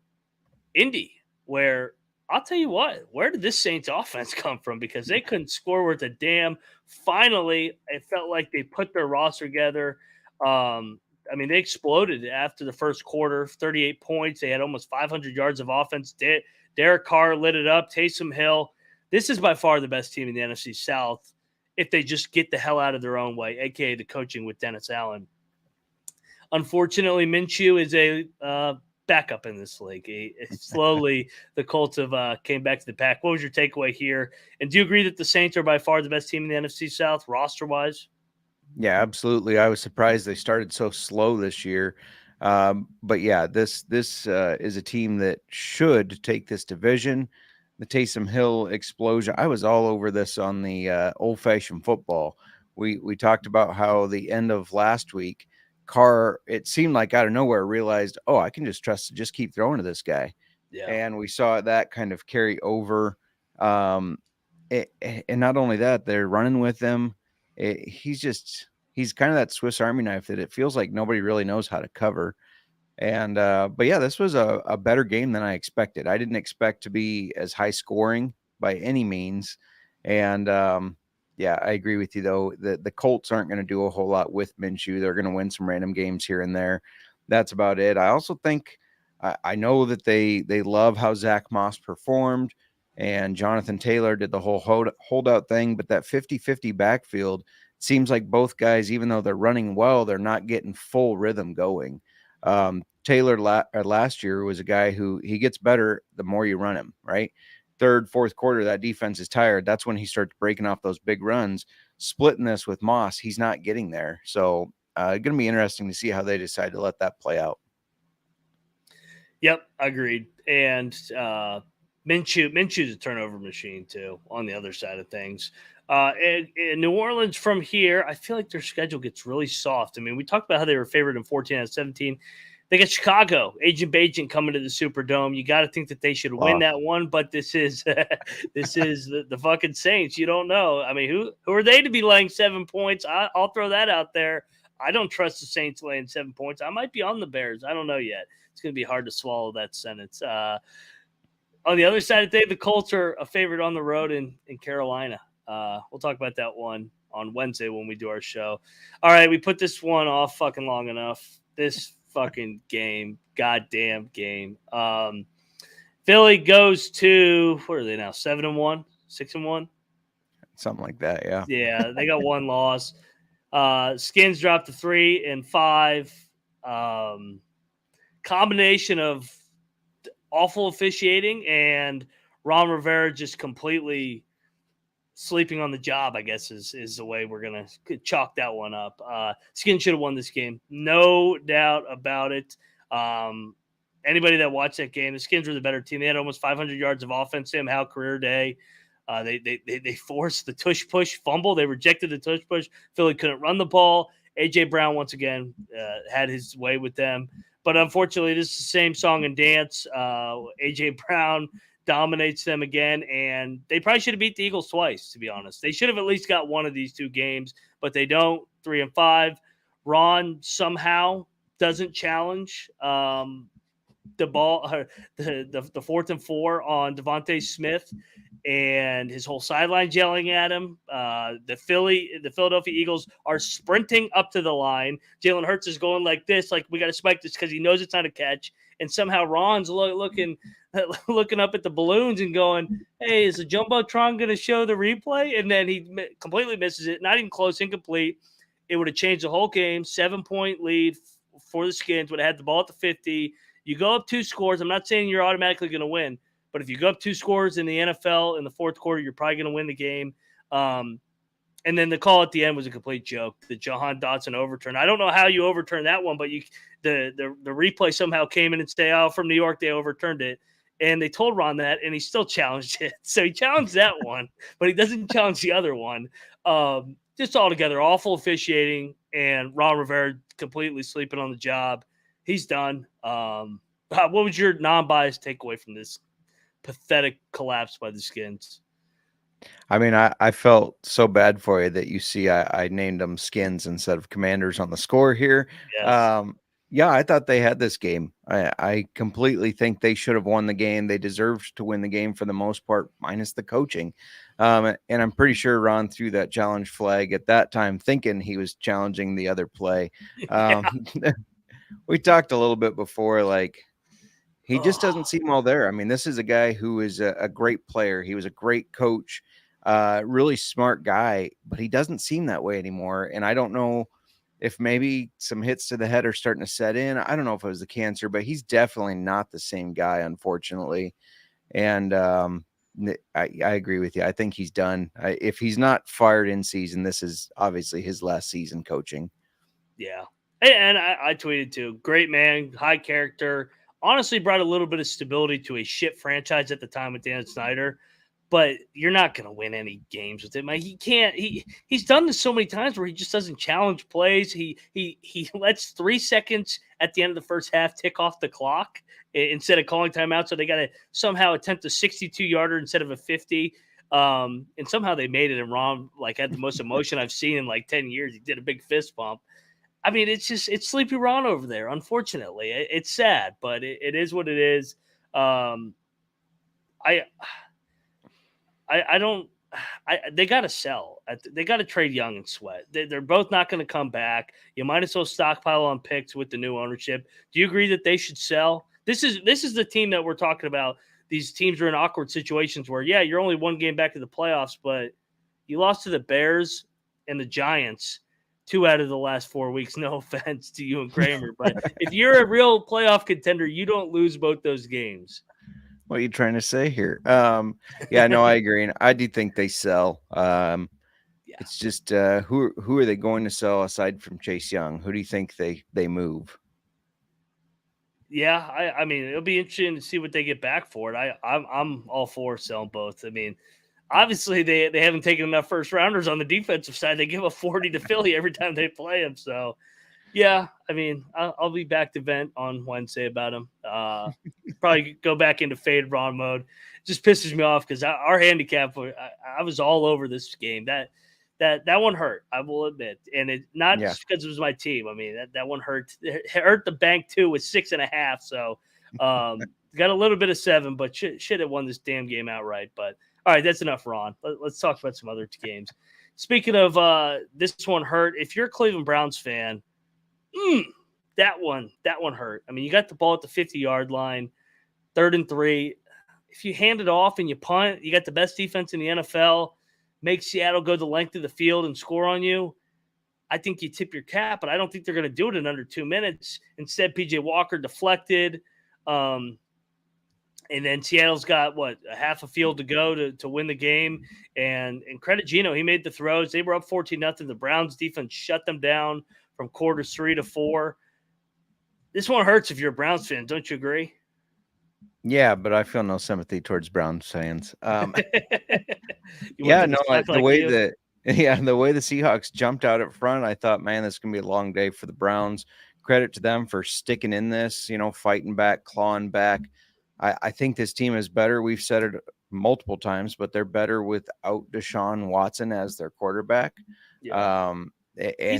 Indy, where I'll tell you what, where did this Saints offense come from? Because they couldn't score worth a damn. Finally, it felt like they put their roster together. I mean, they exploded after the first quarter, 38 points. They had almost 500 yards of offense. Derek Carr lit it up. Taysom Hill. This is by far the best team in the NFC South if they just get the hell out of their own way, a.k.a. the coaching with Dennis Allen. Unfortunately, Minshew is a backup in this league. Slowly, the Colts have came back to the pack. What was your takeaway here? And do you agree that the Saints are by far the best team in the NFC South roster-wise? Yeah, absolutely. I was surprised they started so slow this year. But yeah, this is a team that should take this division. The Taysom Hill explosion. I was all over this on the old-fashioned football. We talked about how the end of last week, Carr, it seemed like out of nowhere realized, oh, I can just trust to just keep throwing to this guy. Yeah. And we saw that kind of carry over. And not only that, they're running with him. He's kind of that Swiss Army knife that it feels like nobody really knows how to cover. And but yeah, this was a better game than I expected. I didn't expect to be as high scoring by any means. And yeah, I agree with you though. The Colts aren't going to do a whole lot with Minshew. They're going to win some random games here and there. That's about it. I also think I know that they love how Zach Moss performed and Jonathan Taylor did the whole holdout thing, but that 50-50 backfield seems like both guys, even though they're running well, they're not getting full rhythm going. Taylor last year was a guy who he gets better the more you run him, right? Third, fourth quarter, that defense is tired. That's when he starts breaking off those big runs. Splitting this with Moss, he's not getting there. So going to be interesting to see how they decide to let that play out. Yep, agreed. And Minshew's a turnover machine too. On the other side of things, and New Orleans from here, I feel like their schedule gets really soft. I mean, we talked about how they were favored in 14 out of 17. They got Chicago, Agent Bajent coming to the Superdome. You got to think that they should win that one, but this is the fucking Saints. You don't know. I mean, who are they to be laying 7 points? I'll throw that out there. I don't trust the Saints laying 7 points. I might be on the Bears. I don't know yet. It's going to be hard to swallow that sentence. On the other side of the day, the Colts are a favorite on the road in Carolina. We'll talk about that one on Wednesday when we do our show. All right, we put this one off fucking long enough. This fucking goddamn game. Philly goes to, what are they now? 7-1, 6-1, something like that. Yeah. Yeah, they got one loss. Skins dropped to 3-5. Combination of awful officiating and Ron Rivera just completely sleeping on the job, I guess is the way we're going to chalk that one up. Skins should have won this game. No doubt about it. Anybody that watched that game, the Skins were the better team. They had almost 500 yards of offense. Sam Howell career day. They forced the tush push fumble. They rejected the tush push. Philly couldn't run the ball. AJ Brown once again had his way with them. But unfortunately, this is the same song and dance. AJ Brown dominates them again, and they probably should have beat the Eagles twice, to be honest. They should have at least got one of these two games, but they don't. 3-5. Ron somehow doesn't challenge the ball, the 4th and 4 on Devontae Smith, and his whole sideline yelling at him. The Philadelphia Eagles are sprinting up to the line. Jalen Hurts is going like this, like we got to spike this because he knows it's not a catch. And somehow Ron's looking up at the balloons and going, "Hey, is the jumbotron going to show the replay?" And then he completely misses it. Not even close, incomplete. It would have changed the whole game. 7-point lead for the Skins. Would have had the ball at the 50. You go up 2 scores. I'm not saying you're automatically going to win. But if you go up 2 scores in the NFL in the fourth quarter, you're probably going to win the game. And then the call at the end was a complete joke. The Jahan Dotson overturn. I don't know how you overturn that one, but the replay somehow came in and said, "Oh, from New York, they overturned it." And they told Ron that, and he still challenged it. So he challenged that one, but he doesn't challenge the other one. Just altogether, awful officiating, and Ron Rivera completely sleeping on the job. He's done. What was your non-biased takeaway from this pathetic collapse by the Skins? I mean, I felt so bad for you that you see I named them Skins instead of Commanders on the score here. Yes. Yeah, I thought they had this game. I completely think they should have won the game. They deserved to win the game for the most part, minus the coaching. And I'm pretty sure Ron threw that challenge flag at that time, thinking he was challenging the other play. We talked a little bit before, like, he just doesn't seem all there. I mean, this is a guy who is a great player. He was a great coach, really smart guy, but he doesn't seem that way anymore. And I don't know if maybe some hits to the head are starting to set in. I don't know if it was the cancer, but he's definitely not the same guy, unfortunately. And I agree with you. I think he's done. If he's not fired in season, this is obviously his last season coaching. Yeah. And I tweeted too. Great man, high character. Honestly, brought a little bit of stability to a shit franchise at the time with Dan Snyder. But you're not going to win any games with him. He can't. He's done this so many times where he just doesn't challenge plays. He lets 3 seconds at the end of the first half tick off the clock instead of calling timeout. So they got to somehow attempt a 62-yarder instead of a 50. And somehow they made it. And Ron had the most emotion I've seen in 10 years. He did a big fist bump. I mean, it's Sleepy Ron over there. Unfortunately, it's sad, but it is what it is. They got to sell. They got to trade Young and Sweat. They're both not going to come back. You might as well stockpile on picks with the new ownership. Do you agree that they should sell? This is the team that we're talking about. These teams are in awkward situations where, yeah, you're only one game back to the playoffs, but you lost to the Bears and the Giants 2 out of the last 4 weeks. No offense to you and Kramer, but if you're a real playoff contender, you don't lose both those games. What are you trying to say here? Yeah, no, I agree. And I do think they sell. It's just who are they going to sell aside from Chase Young? Who do you think they move? Yeah, I mean, it'll be interesting to see what they get back for it. I'm all for selling both. I mean, obviously they haven't taken enough first rounders on the defensive side. They give a 40 to Philly every time they play them. So, yeah, I mean, I'll be back to vent on Wednesday about him. Probably go back into fade Ron mode. Just pisses me off because our handicap, I was all over this game. That one hurt, I will admit, and it not just because it was my team. I mean, that one hurt. It hurt the bank too with 6.5. So got a little bit of 7, but should have won this damn game outright. But all right, that's enough, Ron. Let's talk about some other games. Speaking of this one hurt, if you're a Cleveland Browns fan, that one hurt. I mean, you got the ball at the 50-yard line, 3rd and 3. If you hand it off and you punt, you got the best defense in the NFL. Make Seattle go the length of the field and score on you. I think you tip your cap, but I don't think they're going to do it in under 2 minutes. Instead, PJ Walker deflected. And then Seattle's got, a half a field to go to win the game. And credit Gino, he made the throws. They were up 14-0. The Browns defense shut them down from quarters 3 to 4. This one hurts if you're a Browns fan. Don't you agree? Yeah, but I feel no sympathy towards Browns fans. The way the Seahawks jumped out up front, I thought, man, this is going to be a long day for the Browns. Credit to them for sticking in this, fighting back, clawing back. I think this team is better. We've said it multiple times, but they're better without Deshaun Watson as their quarterback. Yeah. And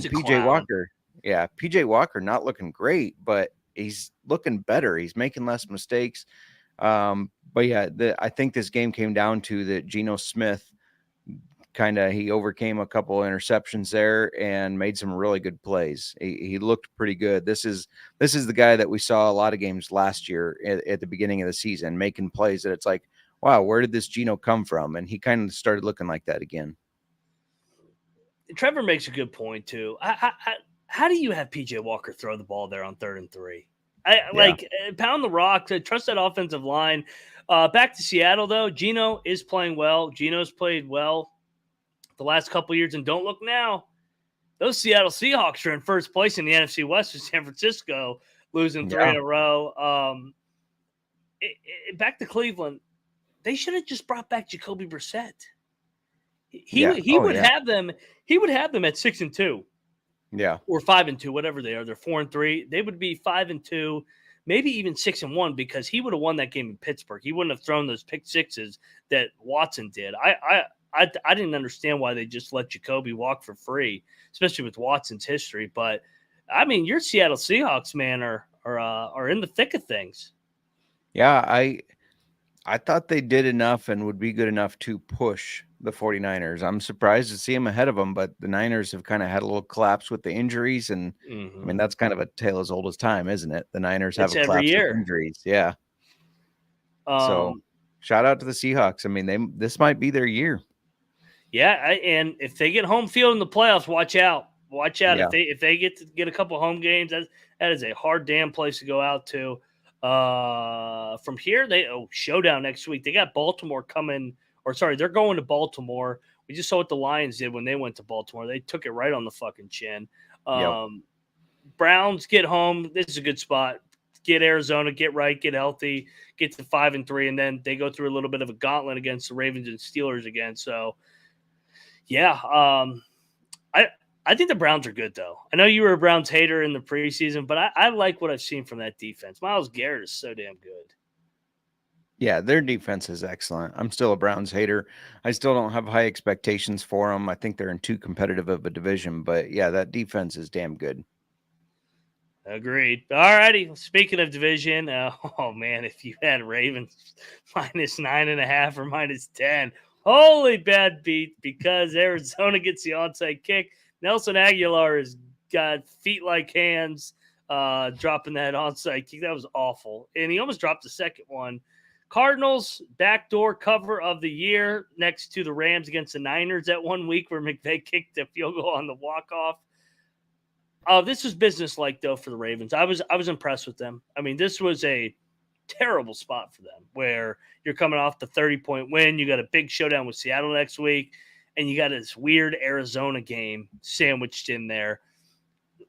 PJ Walker. Yeah, PJ Walker not looking great, but he's looking better. He's making less mistakes. But yeah, I think this game came down to that Geno Smith he overcame a couple of interceptions there and made some really good plays. He looked pretty good. This is the guy that we saw a lot of games last year at the beginning of the season, making plays that it's like, wow, where did this Geno come from? And he kind of started looking like that again. Trevor makes a good point too. How do you have PJ Walker throw the ball there on 3rd and 3? Pound the rock. Trust that offensive line. Back to Seattle though. Geno is playing well. Geno's played well the last couple of years, and don't look now. Those Seattle Seahawks are in first place in the NFC West with San Francisco losing 3 in a row. Back to Cleveland, they should have just brought back Jacoby Brissett. He would have them. He would have them at 6-2. Yeah, or 5-2, whatever they are. They're 4-3. They would be 5-2, maybe even 6-1, because he would have won that game in Pittsburgh. He wouldn't have thrown those pick sixes that Watson did. I didn't understand why they just let Jacoby walk for free, especially with Watson's history. But I mean, your Seattle Seahawks, man, are in the thick of things. Yeah, I thought they did enough and would be good enough to push the 49ers. I'm surprised to see them ahead of them, but the Niners have kind of had a little collapse with the injuries. And I mean, that's kind of a tale as old as time, isn't it? The Niners have a collapse with injuries. Yeah. So shout out to the Seahawks. I mean, this might be their year. Yeah. And if they get home field in the playoffs, watch out. watch out Yeah. if they get a couple home games. That is a hard damn place to go out to. From here, showdown next week. They got Baltimore coming, or sorry, they're going to Baltimore. We just saw what the Lions did when they went to Baltimore. They took it right on the fucking chin. Yep. Browns get home. This is a good spot. Get Arizona, get right, get healthy, get to 5-3, and then they go through a little bit of a gauntlet against the Ravens and Steelers again. So, yeah, I think the Browns are good though. I know you were a Browns hater in the preseason, but I like what I've seen from that defense. Myles Garrett is so damn good. Yeah, their defense is excellent. I'm still a Browns hater. I still don't have high expectations for them. I think they're in too competitive of a division, but yeah, that defense is damn good. Agreed. All righty. Speaking of division, oh man, if you had Ravens -9.5 or -10, holy bad beat because Arizona gets the onside kick. Nelson Aguilar has got feet like hands, dropping that onside kick. That was awful, and he almost dropped the second one. Cardinals backdoor cover of the year next to the Rams against the Niners that 1 week where McVay kicked the field goal on the walk-off. This was business-like, though, for the Ravens. I was impressed with them. I mean, this was a terrible spot for them where you're coming off the 30-point win. You got a big showdown with Seattle next week, and you got this weird Arizona game sandwiched in there.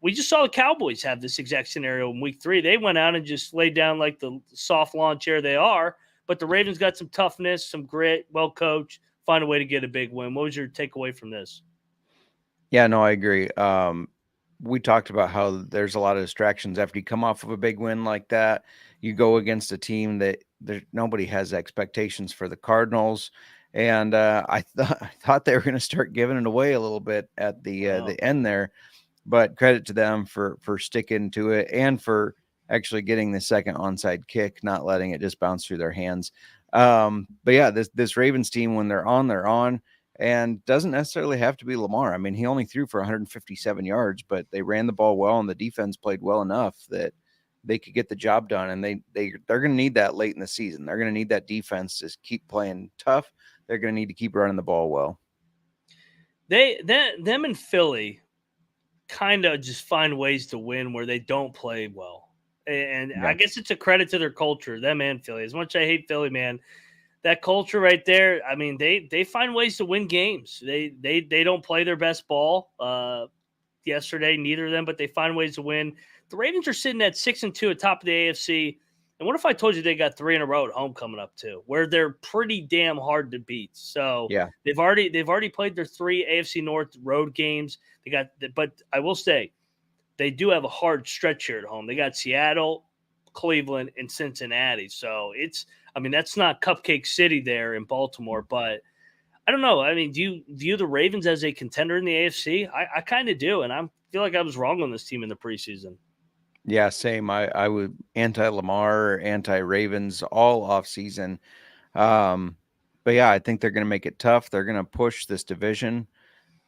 We just saw the Cowboys have this exact scenario in week 3. They went out and just laid down like the soft lawn chair they are, but the Ravens got some toughness, some grit, well coached, find a way to get a big win. What was your takeaway from this? Yeah, no, I agree. We talked about how there's a lot of distractions after you come off of a big win like that. You go against a team that nobody has expectations for the Cardinals. And I thought they were going to start giving it away a little bit at the end there, but credit to them for sticking to it and for actually getting the second onside kick, not letting it just bounce through their hands. But yeah, this Ravens team, when they're on, and doesn't necessarily have to be Lamar. I mean, he only threw for 157 yards, but they ran the ball well and the defense played well enough that they could get the job done. And they're going to need that late in the season. They're going to need that defense to keep playing tough. They're going to need to keep running the ball well. Them in Philly kind of just find ways to win where they don't play well. And yeah. I guess it's a credit to their culture, them and Philly. As much as I hate Philly, man, that culture right there, I mean, they find ways to win games. They don't play their best ball yesterday, neither of them, but they find ways to win. The Ravens are sitting at 6-2 at top of the AFC. And what if I told you they got 3 in a row at home coming up too, where they're pretty damn hard to beat? So yeah, they've already played their 3 AFC North road games. But I will say they do have a hard stretch here at home. They got Seattle, Cleveland, and Cincinnati. So that's not Cupcake City there in Baltimore, but I don't know. I mean, do you view the Ravens as a contender in the AFC? I kind of do, and I feel like I was wrong on this team in the preseason. Yeah, same. I would anti-Lamar, anti-Ravens all off season. But yeah, I think they're going to make it tough. They're going to push this division,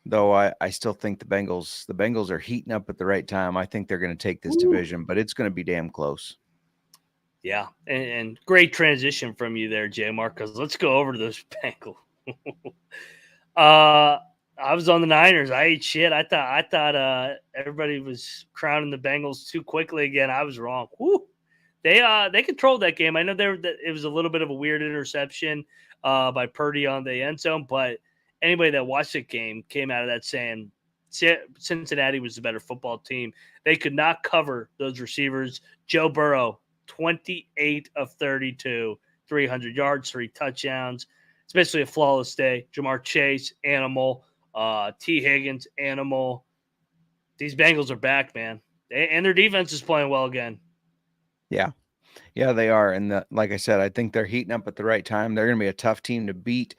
though I still think the Bengals are heating up at the right time. I think they're going to take this division, but it's going to be damn close. Yeah, and great transition from you there, JMark, because let's go over to those Bengals. I was on the Niners. I ate shit. I thought everybody was crowning the Bengals too quickly again. I was wrong. Woo. They controlled that game. I know it was a little bit of a weird interception by Purdy on the end zone, but anybody that watched the game came out of that saying Cincinnati was the better football team. They could not cover those receivers. Joe Burrow, 28 of 32, 300 yards, 3 touchdowns. It's basically a flawless day. Jamar Chase, animal. T. Higgins, animal. These Bengals are back, man. And their defense is playing well again. Yeah, they are. And like I said, I think they're heating up at the right time. They're going to be a tough team to beat.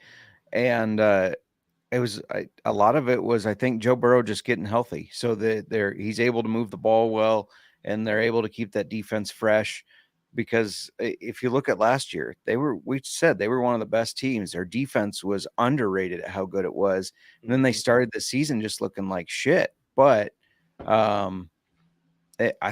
And it was a lot of it was, I think, Joe Burrow just getting healthy, so that he's able to move the ball well, and they're able to keep that defense fresh. Because if you look at last year, we said they were one of the best teams. Their defense was underrated at how good it was. And then they started the season just looking like shit. But I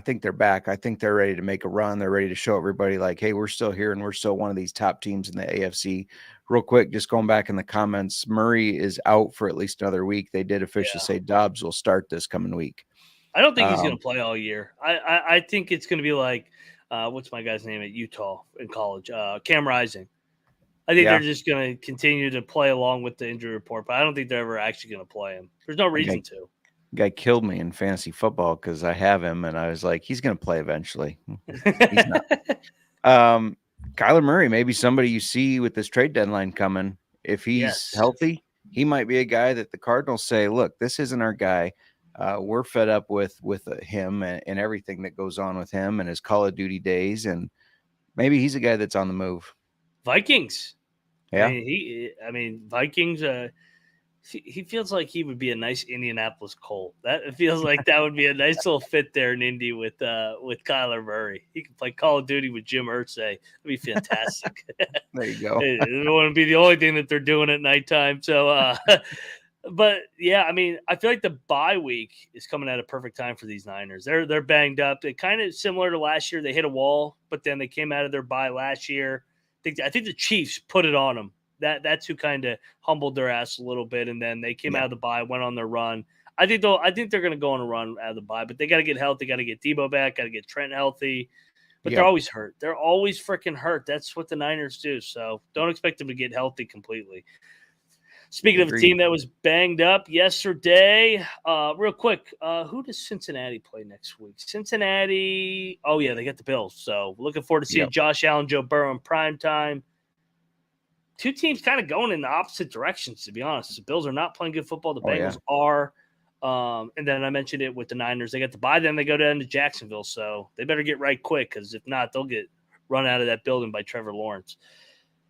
think they're back. I think they're ready to make a run. They're ready to show everybody like, hey, we're still here and we're still one of these top teams in the AFC real quick, just going back in the comments, Murray is out for at least another week. They did officially say Dobbs will start this coming week. I don't think he's going to play all year. I think it's going to be like, what's my guy's name at Utah in college? Cam Rising. I think they're just going to continue to play along with the injury report, but I don't think they're ever actually going to play him. There's no reason to. Guy killed me in fantasy football because I have him, and I was like, he's going to play eventually. He's not. Kyler Murray, maybe somebody you see with this trade deadline coming. If he's healthy, he might be a guy that the Cardinals say, look, this isn't our guy. We're fed up with him and everything that goes on with him and his Call of Duty days, and maybe he's a guy that's on the move. Vikings. Yeah. I mean, Vikings. He feels like he would be a nice Indianapolis Colt. That feels like that would be a nice little fit there in Indy with Kyler Murray. He could play Call of Duty with Jim Irsay. That'd be fantastic. There you go. It wouldn't be the only thing that they're doing at nighttime. So, but yeah, I mean, I feel like the bye week is coming at a perfect time for these Niners. They're banged up. They're kind of similar to last year. They hit a wall, but then they came out of their bye last year. I think the Chiefs put it on them. That's who kind of humbled their ass a little bit, and then they came out of the bye, went on their run. I think they're going to go on a run out of the bye, but they got to get healthy, got to get Debo back, got to get Trent healthy. But they're always hurt. They're always freaking hurt. That's what the Niners do. So don't expect them to get healthy completely. Speaking of a team that was banged up yesterday, real quick, who does Cincinnati play next week? Cincinnati, oh yeah, they got the Bills. So looking forward to seeing Josh Allen, Joe Burrow in primetime. Two teams kind of going in the opposite directions, to be honest. The Bills are not playing good football. The Bengals are. And then I mentioned it with the Niners. They got to bye, then they go down to Jacksonville. So they better get right quick, because if not, they'll get run out of that building by Trevor Lawrence.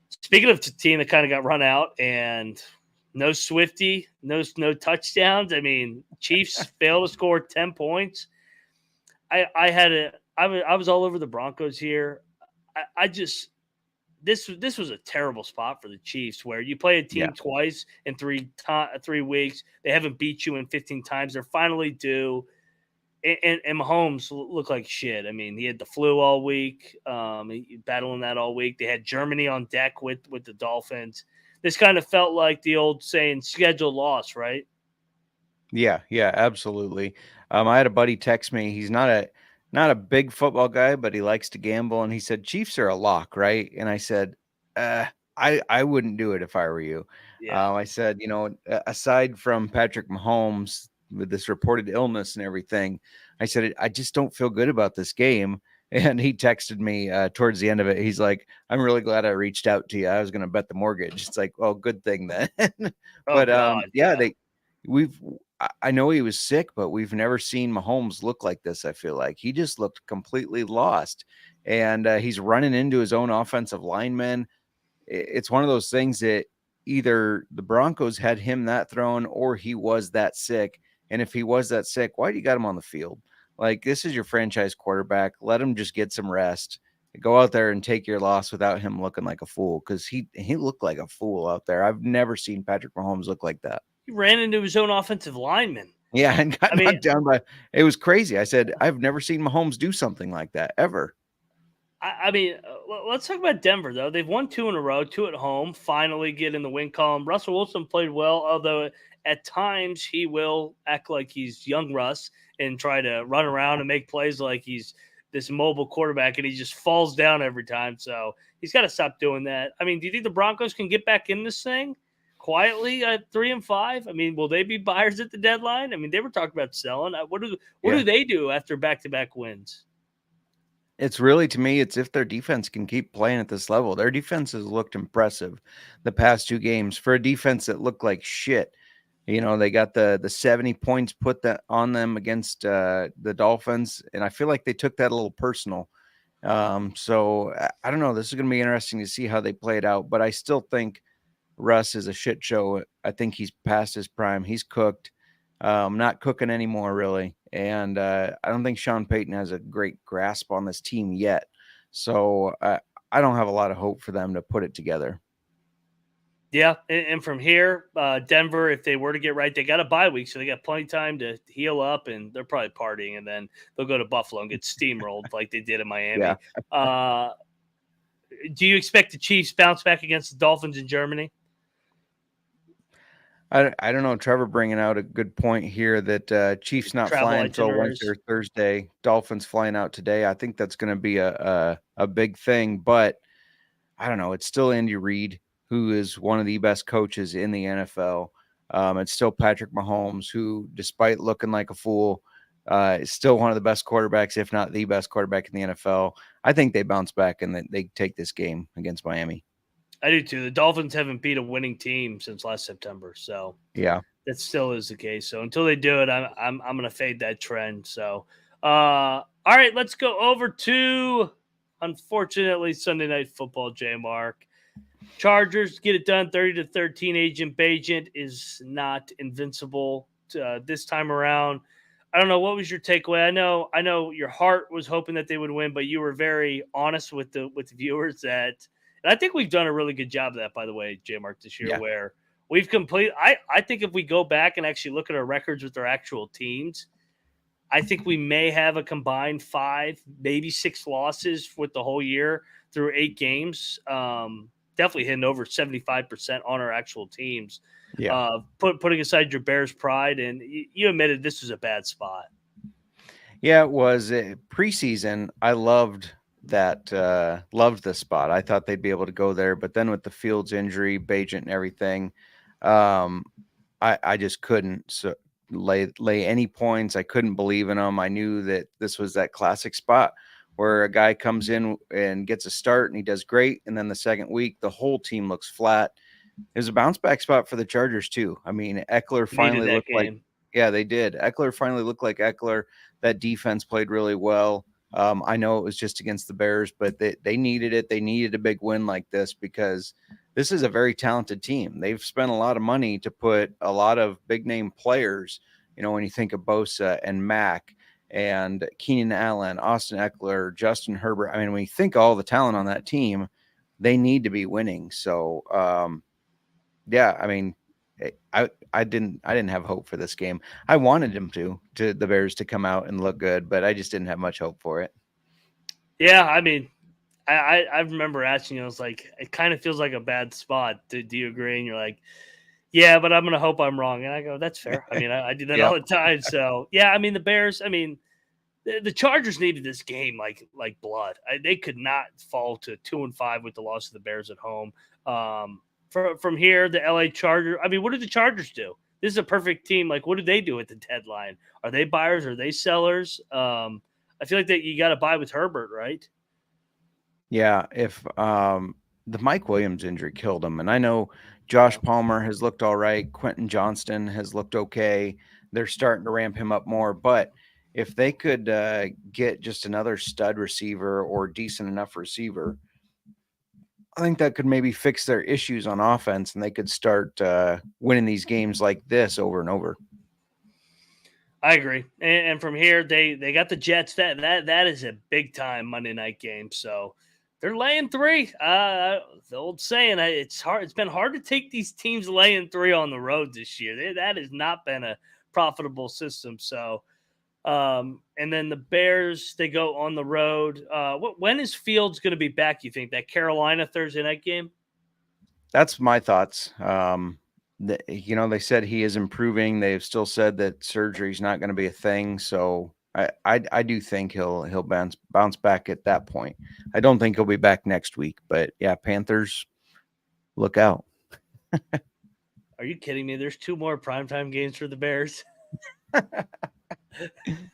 Speaking of a team that kind of got run out and no Swifty, no touchdowns. I mean, Chiefs failed to score 10 points. I was all over the Broncos here. This was a terrible spot for the Chiefs, where you play a team twice in 3 weeks. They haven't beat you in 15 times. They're finally due. And Mahomes looked like shit. I mean, he had the flu all week, battling that all week. They had Germany on deck with the Dolphins. This kind of felt like the old saying, scheduled loss, right? Yeah, absolutely. I had a buddy text me. He's not a big football guy, but he likes to gamble. And he said, Chiefs are a lock, right? And I said, I wouldn't do it if I were you. Yeah. I said, aside from Patrick Mahomes with this reported illness and everything, I said, I just don't feel good about this game. And he texted me towards the end of it. He's like, I'm really glad I reached out to you. I was going to bet the mortgage. It's like, well, good thing then. But I know he was sick, but we've never seen Mahomes look like this. I feel like he just looked completely lost, and he's running into his own offensive linemen. It's one of those things that either the Broncos had him that thrown or he was that sick. And if he was that sick, why do you got him on the field? Like, this is your franchise quarterback. Let him just get some rest. Go out there and take your loss without him looking like a fool, because he looked like a fool out there. I've never seen Patrick Mahomes look like that. He ran into his own offensive lineman. Yeah, and got knocked down by – it was crazy. I said, I've never seen Mahomes do something like that, ever. I mean, let's talk about Denver, though. They've won 2 in a row, 2 at home, finally get in the win column. Russell Wilson played well, although at times he will act like he's young Russ and try to run around and make plays like he's this mobile quarterback, and he just falls down every time. So he's got to stop doing that. I mean, do you think the Broncos can get back in this thing quietly at 3-5? I mean, will they be buyers at the deadline? I mean, they were talking about selling. What do they do after back-to-back wins? It's really, to me, it's if their defense can keep playing at this level. Their defense has looked impressive the past 2 games for a defense that looked like shit. They got the 70 points put on them against the Dolphins, and I feel like they took that a little personal. So I don't know. This is going to be interesting to see how they play it out, but I still think Russ is a shit show. I think he's past his prime. He's cooked. Not cooking anymore, really. And I don't think Sean Payton has a great grasp on this team yet. So I don't have a lot of hope for them to put it together. Yeah, and from here, Denver, if they were to get right, they got a bye week, so they got plenty of time to heal up, and they're probably partying, and then they'll go to Buffalo and get steamrolled like they did in Miami. Yeah. do you expect the Chiefs bounce back against the Dolphins in Germany? I don't know. Trevor bringing out a good point here that Chiefs not Travel flying until Wednesday itineraries. or Thursday. Dolphins flying out today. I think that's going to be a big thing, but I don't know. It's still Andy Reid, who is one of the best coaches in the NFL. It's still Patrick Mahomes, who, despite looking like a fool, is still one of the best quarterbacks, if not the best quarterback in the NFL. I think they bounce back and they take this game against Miami. I do too. The Dolphins haven't beat a winning team since last September, so Yeah, that still is the case. So until they do it, I'm going to fade that trend. So, all right, let's go over to, unfortunately, Sunday Night Football. JMark. Chargers get it done 30-13. Agent Bajent is not invincible this time around. I don't know, what was your takeaway? I know your heart was hoping that they would win, but you were very honest with the viewers that, and I think we've done a really good job of that, by the way, JMark, this year, Yeah. where we've completed. I think if we go back and actually look at our records with our actual teams, I think we may have a combined 5, maybe 6 losses with the whole year through 8 games. Definitely hitting over 75% on our actual teams. yeah. Putting aside your Bears pride, and you admitted this was a bad spot. Yeah, it was preseason. I loved the spot. I thought they'd be able to go there, but then with the Fields injury, Bajent and everything, I just couldn't lay any points. I couldn't believe in them. I knew that this was that classic spot where a guy comes in and gets a start and he does great, and then the second week the whole team looks flat. It was a bounce back spot for the Chargers too. I mean, Eckler finally looked like, yeah, they did. Eckler finally looked like Eckler. That defense played really well. I know it was just against the Bears, but they needed it. They needed a big win like this because this is a very talented team. They've spent a lot of money to put a lot of big name players. You know, when you think of Bosa and Mack and Keenan Allen, Austin Eckler, Justin Herbert. I mean, when you think of all the talent on that team, they need to be winning. So, yeah, I mean, I didn't have hope for this game. I wanted them to the Bears to come out and look good, but I just didn't have much hope for it. Yeah, I mean, I remember asking you, I was like, it kind of feels like a bad spot. Do you agree? And you're like, yeah, but I'm going to hope I'm wrong. And I go, that's fair. I mean, I do that all the time. So, yeah, I mean, the Bears, I mean, the Chargers needed this game like blood. They could not fall to 2-5 with the loss of the Bears at home. From here, the LA Chargers. I mean, what did the Chargers do? This is a perfect team. Like, what did they do at the deadline? Are they buyers? Are they sellers? I feel like that you got to buy with Herbert, right? Yeah, if the Mike Williams injury killed him, and I know Josh Palmer has looked all right. Quentin Johnston has looked okay. They're starting to ramp him up more, but if they could get just another stud receiver or decent enough receiver, I think that could maybe fix their issues on offense, and they could start winning these games like this over and over. I agree. And from here, they got the Jets. That is a big time Monday night game. So they're laying 3. The old saying, it's hard. It's been hard to take these teams laying 3 on the road this year. That has not been a profitable system. So, and then the Bears, they go on the road. When is Fields going to be back, you think? That Carolina Thursday night game? That's my thoughts. They said he is improving. They've still said that surgery is not going to be a thing. So I do think he'll bounce back at that point. I don't think he'll be back next week, but yeah, Panthers, look out. Are you kidding me? There's 2 more primetime games for the Bears.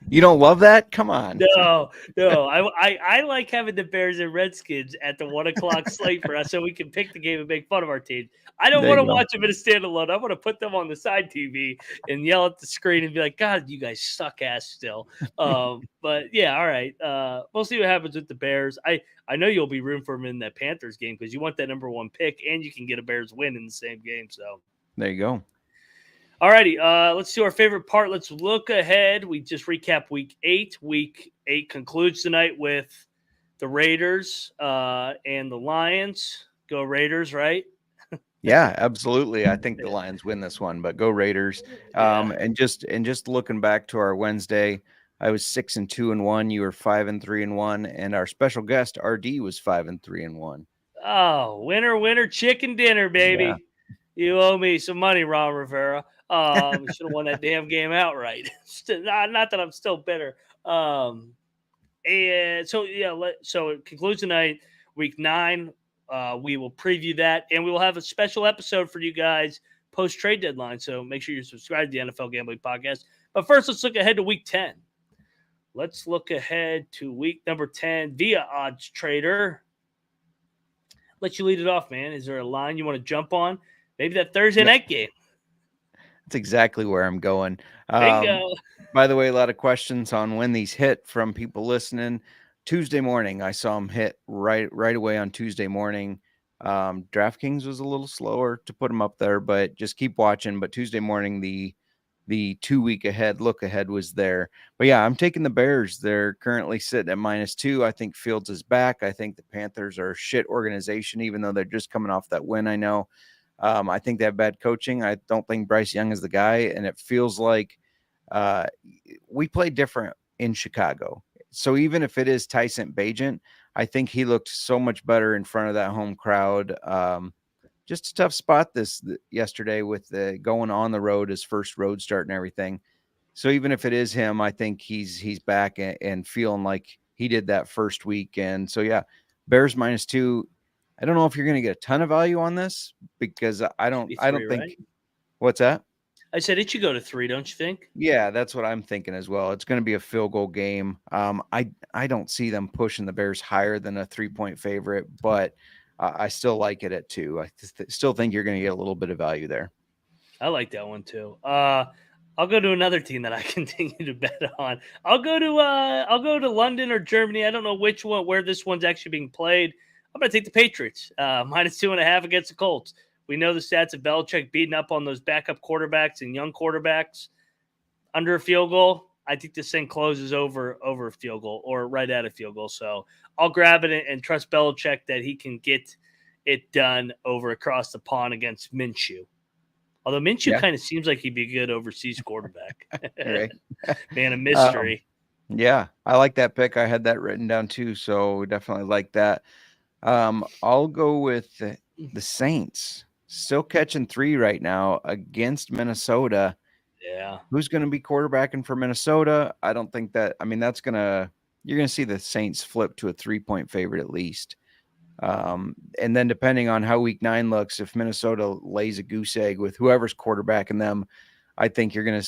You don't love that? Come on. No. I like having the Bears and Redskins at the 1:00 slate for us so we can pick the game and make fun of our team. I don't want to watch them in a standalone. I want to put them on the side TV and yell at the screen and be like, God, you guys suck ass still. But yeah, all right. We'll see what happens with the Bears. I know you'll be rooting for them in that Panthers game because you want that number 1 pick and you can get a Bears win in the same game. So there you go. All righty, let's do our favorite part. Let's look ahead. We just recap week 8. Week 8 concludes tonight with the Raiders and the Lions. Go Raiders, right? Yeah, absolutely. I think the Lions win this one, but go Raiders. And just looking back to our Wednesday, I was 6-2-1. You were 5-3-1, and our special guest RD was 5-3-1. Oh, winner, chicken dinner, Yeah. baby. You owe me some money, Ron Rivera. Should have won that damn game outright. Not that I'm still bitter. Um, and so yeah, so it concludes tonight, week 9. We will preview that, and we will have a special episode for you guys post trade deadline. So make sure you're subscribed to the NFL Gambling Podcast. But first, let's look ahead to week 10. Let's look ahead to week number 10 via Odds Trader. Let you lead it off, man. Is there a line you want to jump on? Maybe that Thursday night game. That's exactly where I'm going. Bingo. By the way, a lot of questions on when these hit from people listening. Tuesday morning, I saw them hit right away on Tuesday morning. DraftKings was a little slower to put them up there, but just keep watching. But Tuesday morning, the 2 week ahead look ahead was there. But yeah, I'm taking the Bears. They're currently sitting at -2. I think Fields is back. I think the Panthers are a shit organization, even though they're just coming off that win. I know. I think they have bad coaching. I don't think Bryce Young is the guy, and it feels like we play different in Chicago. So even if it is Tyson Bagent, I think he looked so much better in front of that home crowd. Just a tough spot yesterday with the going on the road, his first road start and everything. So even if it is him, I think he's back and feeling like he did that first week. And so yeah, Bears -2. I don't know if you're going to get a ton of value on this because I don't think. Right? What's that? I said it should go to 3, don't you think? Yeah, that's what I'm thinking as well. It's going to be a field goal game. I don't see them pushing the Bears higher than a 3-point favorite, but I still like it at 2. I still think you're going to get a little bit of value there. I like that one too. I'll go to another team that I continue to bet on. I'll go to London or Germany. I don't know which one, where this one's actually being played. I'm going to take the Patriots -2.5 against the Colts. We know the stats of Belichick beating up on those backup quarterbacks and young quarterbacks under a field goal. I think this thing closes over a field goal or right at a field goal. So I'll grab it and trust Belichick that he can get it done over across the pond against Minshew. Although Minshew kind of seems like he'd be a good overseas quarterback. Right. Man, a mystery. Yeah, I like that pick. I had that written down too, so definitely like that. I'll go with the Saints. Still catching 3 right now against Minnesota. Yeah. Who's going to be quarterbacking for Minnesota? I don't think that. I mean, you're going to see the Saints flip to a 3-point favorite at least. And then depending on how week 9 looks, if Minnesota lays a goose egg with whoever's quarterbacking them, I think you could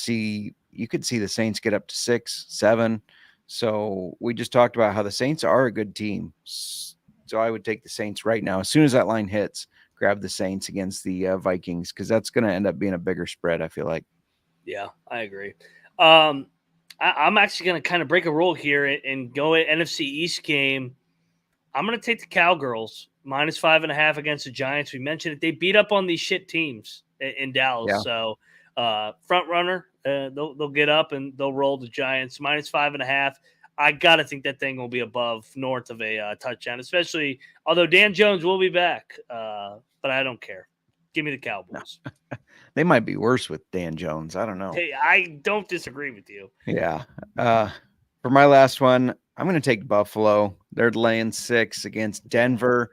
see the Saints get up to 6, 7. So we just talked about how the Saints are a good team. So I would take the Saints right now. As soon as that line hits, grab the Saints against the Vikings, because that's going to end up being a bigger spread, I feel like. Yeah, I agree. I'm actually going to kind of break a rule here and go at NFC East game. I'm going to take the Cowgirls -5.5 against the Giants. We mentioned it. They beat up on these shit teams in Dallas. Yeah. So front runner, they'll get up and they'll roll the Giants -5.5. I got to think that thing will be above north of a touchdown, especially although Dan Jones will be back. But I don't care. Give me the Cowboys. No. They might be worse with Dan Jones. I don't know. Hey, I don't disagree with you. Yeah. For my last one, I'm going to take Buffalo. They're laying 6 against Denver.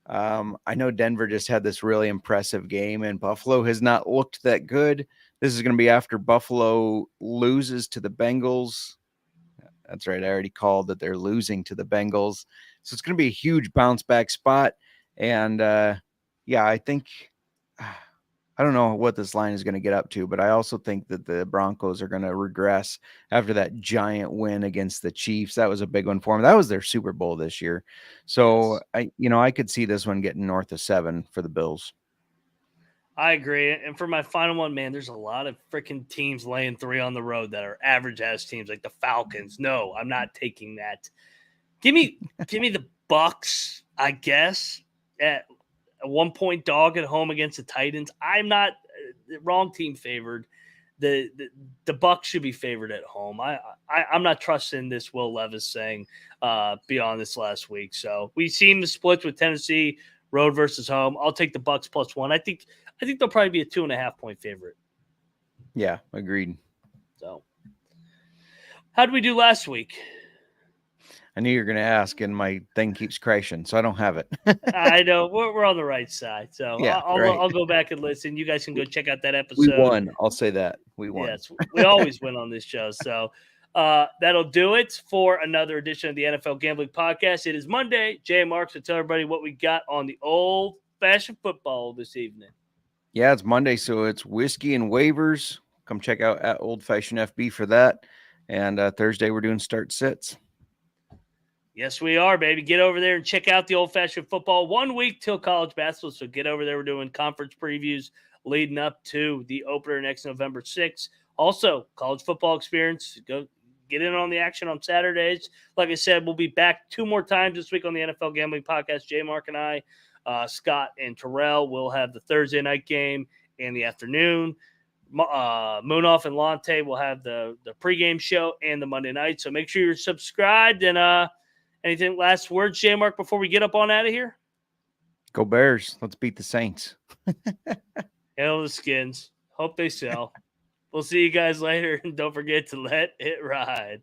I know Denver just had this really impressive game, and Buffalo has not looked that good. This is going to be after Buffalo loses to the Bengals. That's right. I already called that they're losing to the Bengals. So it's going to be a huge bounce back spot. And I think I don't know what this line is going to get up to, but I also think that the Broncos are going to regress after that giant win against the Chiefs. That was a big one for them. That was their Super Bowl this year. So I could see this one getting north of 7 for the Bills. I agree. And for my final one, man, there's a lot of freaking teams laying 3 on the road that are average ass teams like the Falcons. No, I'm not taking that. Give me the Bucks, I guess, at a 1-point dog at home against the Titans. I'm not wrong team favored. The Bucks should be favored at home. I'm not trusting this Will Levis thing beyond this last week. So we've seen the splits with Tennessee, road versus home. I'll take the Bucks +1. I think they'll probably be a 2.5-point favorite. Yeah, agreed. So how did we do last week? I knew you were going to ask, and my thing keeps crashing, so I don't have it. I know we're on the right side, so Yeah, I'll go back and listen. You guys can go check out that We episode. won. I'll say that. We won. Yes, we always win on this show. So that'll do it for another edition of the NFL Gambling Podcast. It is Monday. JMark, so tell everybody what we got on the old-fashioned football this evening. Yeah, it's Monday, so it's whiskey and waivers. Come check out at Old Fashioned FB for that. And Thursday, we're doing start sits. Yes, we are, baby. Get over there and check out the old-fashioned football. 1 week till college basketball, so get over there. We're doing conference previews leading up to the opener next November 6th. Also, college football experience. Go get in on the action on Saturdays. Like I said, we'll be back 2 more times this week on the NFL Gambling Podcast. JMark and I, Scott and Terrell will have the Thursday night game in the afternoon. Moonoff and Lante will have the pregame show and the Monday night. So make sure you're subscribed. And anything last words, JMark, before we get up on out of here? Go Bears. Let's beat the Saints. Hail the Skins. Hope they sell. We'll see you guys later. And don't forget to let it ride.